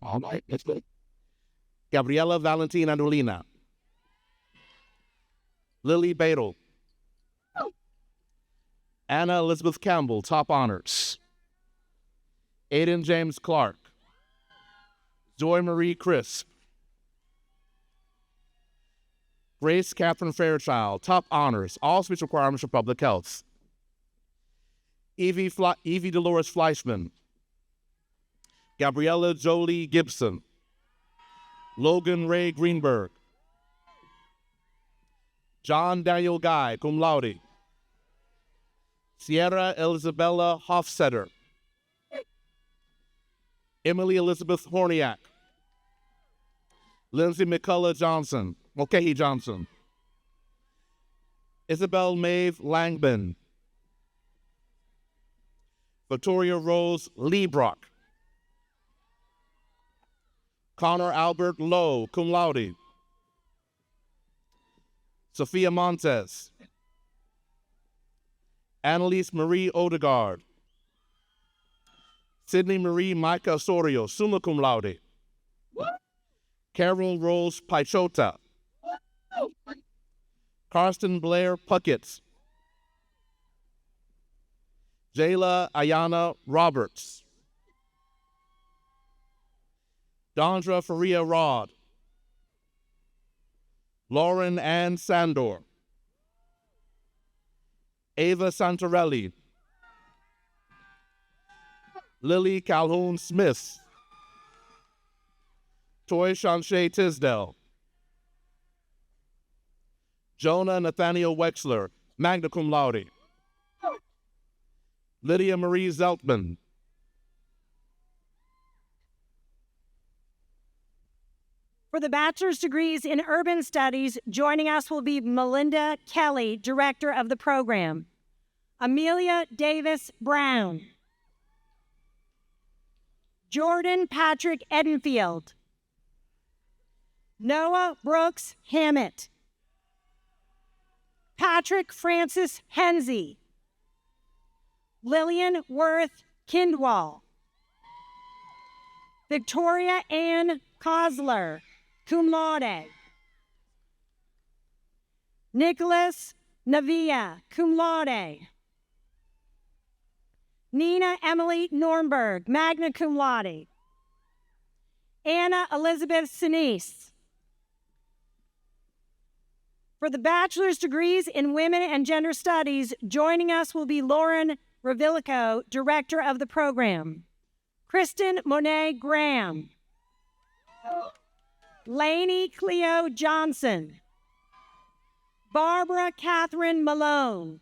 All right, let's go. Gabriela Valentina Nolina. Lily Badel. Anna Elizabeth Campbell, top honors. Aiden James Clark. Joy Marie Crisp. Grace Catherine Fairchild, top honors, all speech requirements for public health. Evie Dolores Fleischman. Gabriella Jolie Gibson. Logan Ray Greenberg. John Daniel Guy, cum laude. Sierra Elizabella Hofstetter. Emily Elizabeth Horniak. Lindsay McCullough Johnson. Mulcahy Johnson. Isabel Maeve Langben. Victoria Rose Liebrock. Connor Albert Lowe, cum laude. Sophia Montes. Annalise Marie Odegaard. Sydney Marie Micah Osorio, summa cum laude. Carol Rose Paichota. Karsten Blair Puckett. Jayla Ayana Roberts. Dondra Faria Rod. Lauren Ann Sandor. Ava Santarelli. Lily Calhoun Smith. Toy Shanshay Tisdale. Jonah Nathaniel Wexler, magna cum laude. Lydia Marie Zeltman. For the bachelor's degrees in urban studies, joining us will be Melinda Kelly, director of the program. Amelia Davis Brown. Jordan Patrick Edenfield. Noah Brooks Hammett. Patrick Francis Hensey. Lillian Worth Kindwall. Victoria Ann Kosler, cum laude. Nicholas Navia, cum laude. Nina Emily Nornberg, magna cum laude. Anna Elizabeth Sinise. For the bachelor's degrees in Women and Gender Studies, joining us will be Lauren Ravilico, director of the program. Kristen Monet Graham. Lainey Cleo Johnson. Barbara Catherine Malone.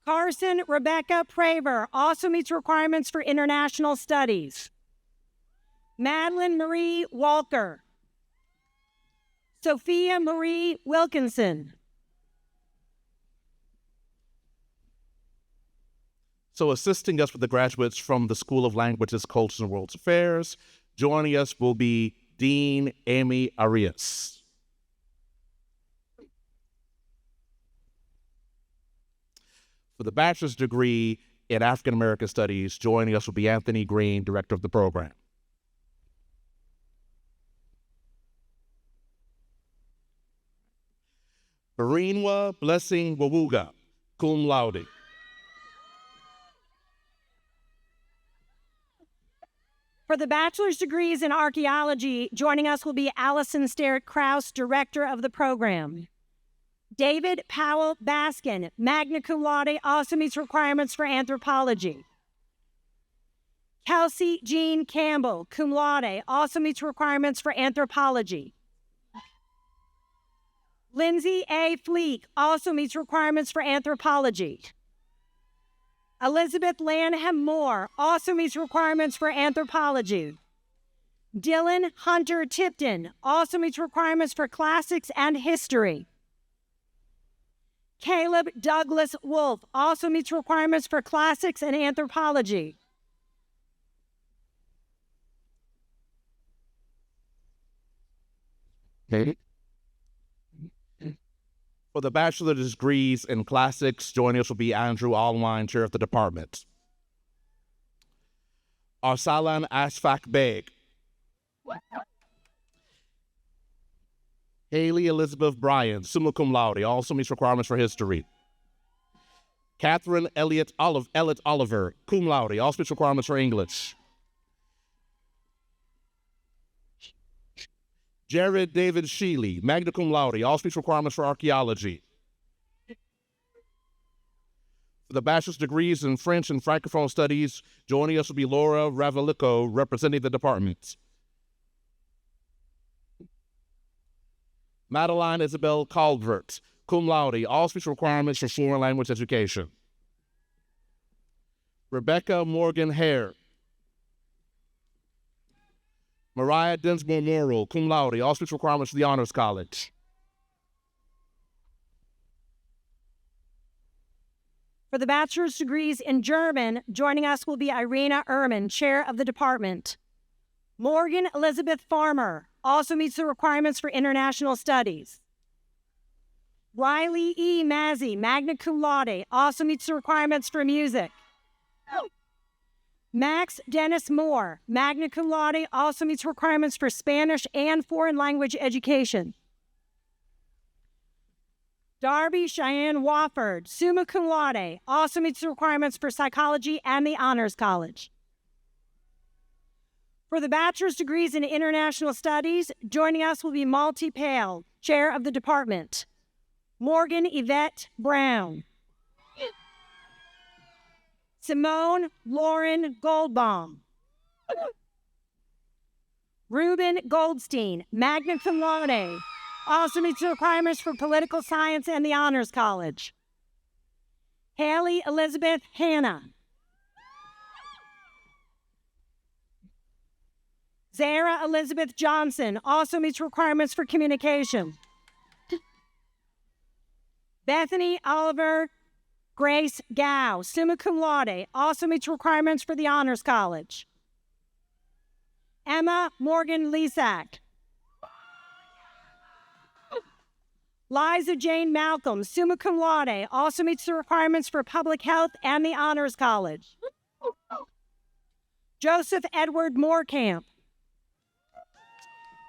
Carson Rebecca Praver also meets requirements for international studies. Madeline Marie Walker. Sophia Marie Wilkinson. So assisting us with the graduates from the School of Languages, Cultures, and World Affairs, joining us will be Dean Amy Arias. For the bachelor's degree in African American Studies, joining us will be Anthony Green, director of the program. Barinwa Blessing Wawuga, cum laude. For the bachelor's degrees in archaeology, joining us will be Allison Sterritt Krause, director of the program. David Powell Baskin, magna cum laude, also meets requirements for anthropology. Kelsey Jean Campbell, cum laude, also meets requirements for anthropology. Lindsay A. Fleek also meets requirements for anthropology. Elizabeth Lanham Moore also meets requirements for anthropology. Dylan Hunter Tipton also meets requirements for classics and history. Caleb Douglas Wolf also meets requirements for classics and anthropology. For the bachelor's degrees in classics, joining us will be Andrew Allwine, chair of the department. Arsalan Ashfaq Beg. Haley Elizabeth Bryan, summa cum laude, also meets requirements for history. Catherine Elliott Oliver, cum laude, also meets requirements for English. Jared David Sheely, magna cum laude, also meets requirements for archaeology. For the bachelor's degrees in French and Francophone studies, joining us will be Laura Ravilico, representing the department. Madeline Isabel Calvert, cum laude, also meets requirements for foreign language education. Rebecca Morgan Hare. Mariah Dinsmore Morrill, cum laude, also meets requirements for the Honors College. For the bachelor's degrees in German, joining us will be Irina Ehrman, chair of the department. Morgan Elizabeth Farmer also meets the requirements for international studies. Riley E. Mazzy, magna cum laude, also meets the requirements for music. Max Dennis Moore, magna cum laude, also meets requirements for Spanish and foreign language education. Darby Cheyenne Wofford, summa cum laude, also meets the requirements for psychology and the Honors College. For the bachelor's degrees in international studies, joining us will be Malti Pale, chair of the department. Morgan Yvette Brown. Simone Lauren Goldbaum. Ruben Goldstein, magna cum laude, also meets the requirements for political science and the Honors College. Haley Elizabeth Hanna. Zara Elizabeth Johnson also meets requirements for communication. Bethany Oliver Grace Gow, summa cum laude, also meets requirements for the Honors College. Emma Morgan Lisak. Liza Jane Malcolm, summa cum laude, also meets the requirements for public health and the Honors College. Joseph Edward Moorcamp.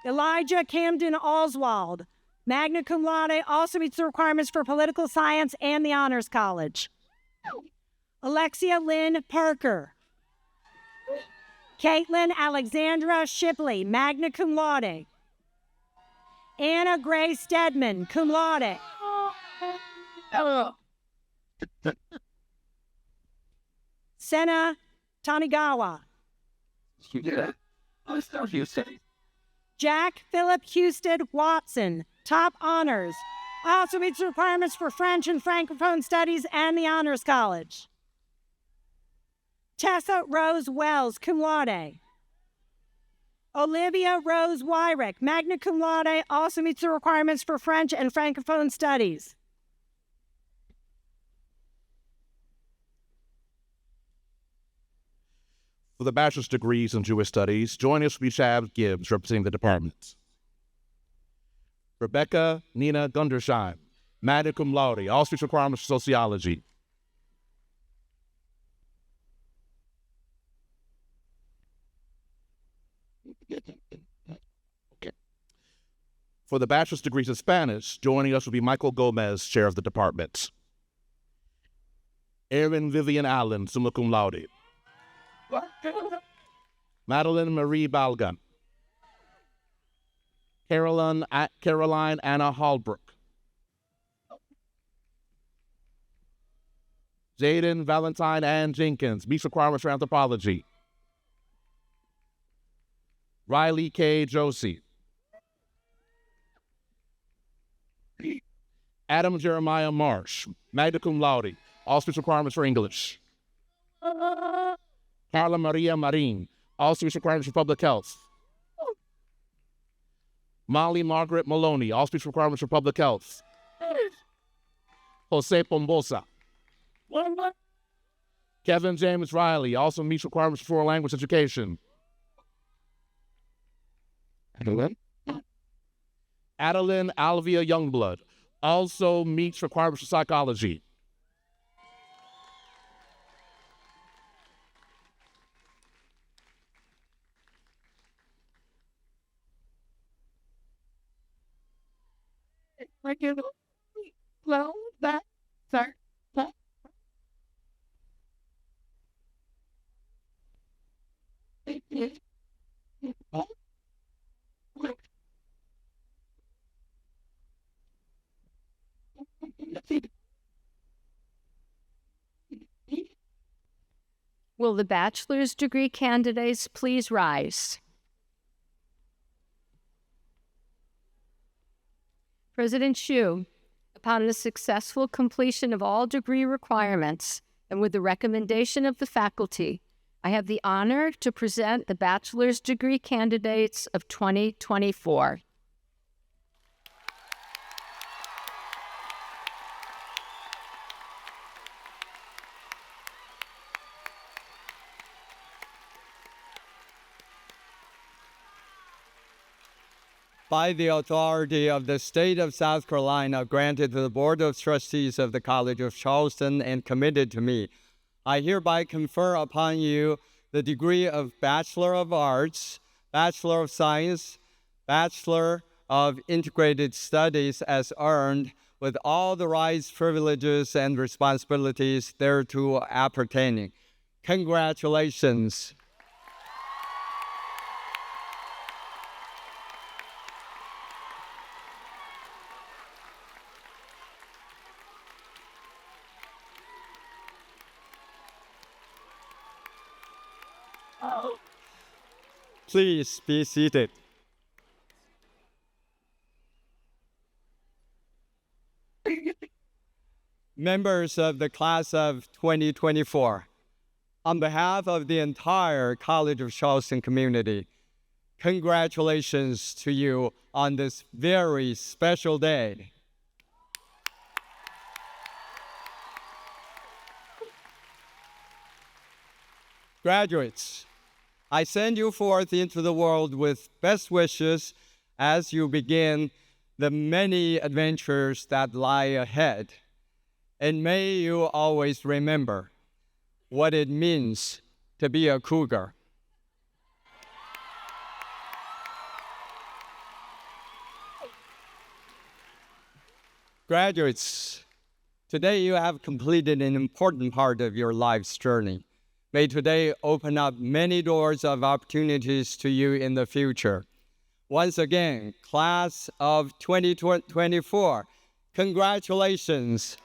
Elijah Camden Oswald, magna cum laude, also meets the requirements for political science and the Honors College. Alexia Lynn Parker. Caitlin Alexandra Shipley, magna cum laude. Anna Gray Stedman, cum laude. Senna Tanigawa. Jack Philip Husted Watson, top honors. Also meets the requirements for French and Francophone Studies and the Honors College. Tessa Rose Wells, cum laude. Olivia Rose Wyrick, magna cum laude, also meets the requirements for French and Francophone Studies. For the bachelor's degrees in Jewish Studies, joining us will be Shab Gibbs, representing the department. Rebecca Nina Gundersheim, magna cum laude, all speech requirements for sociology. Okay. For the bachelor's degrees in Spanish, joining us will be Michael Gomez, chair of the department. Erin Vivian Allen, summa cum laude. Madeline Marie Balgan. Caroline Anna Hallbrook. Jaden Valentine Ann Jenkins, meets requirements for anthropology. Riley K. Josie. Adam Jeremiah Marsh, magna cum laude, all speech requirements for English. Carla Maria Marin, all speech requirements for public health. Molly Margaret Maloney, all speech requirements for public health. Jose Pombosa. Kevin James Riley, also meets requirements for foreign language education. Adeline Alvia Youngblood, also meets requirements for psychology. Will the bachelor's degree candidates please rise? President Hsu, upon the successful completion of all degree requirements and with the recommendation of the faculty, I have the honor to present the bachelor's degree candidates of 2024. By the authority of the state of South Carolina, granted to the Board of Trustees of the College of Charleston and committed to me, I hereby confer upon you the degree of Bachelor of Arts, Bachelor of Science, Bachelor of Integrated Studies as earned, with all the rights, privileges, and responsibilities thereto appertaining. Congratulations. Please be seated. Members of the class of 2024, on behalf of the entire College of Charleston community, congratulations to you on this very special day. Graduates, I send you forth into the world with best wishes as you begin the many adventures that lie ahead. And may you always remember what it means to be a cougar. Graduates, today you have completed an important part of your life's journey. May today open up many doors of opportunities to you in the future. Once again, class of 2024, congratulations.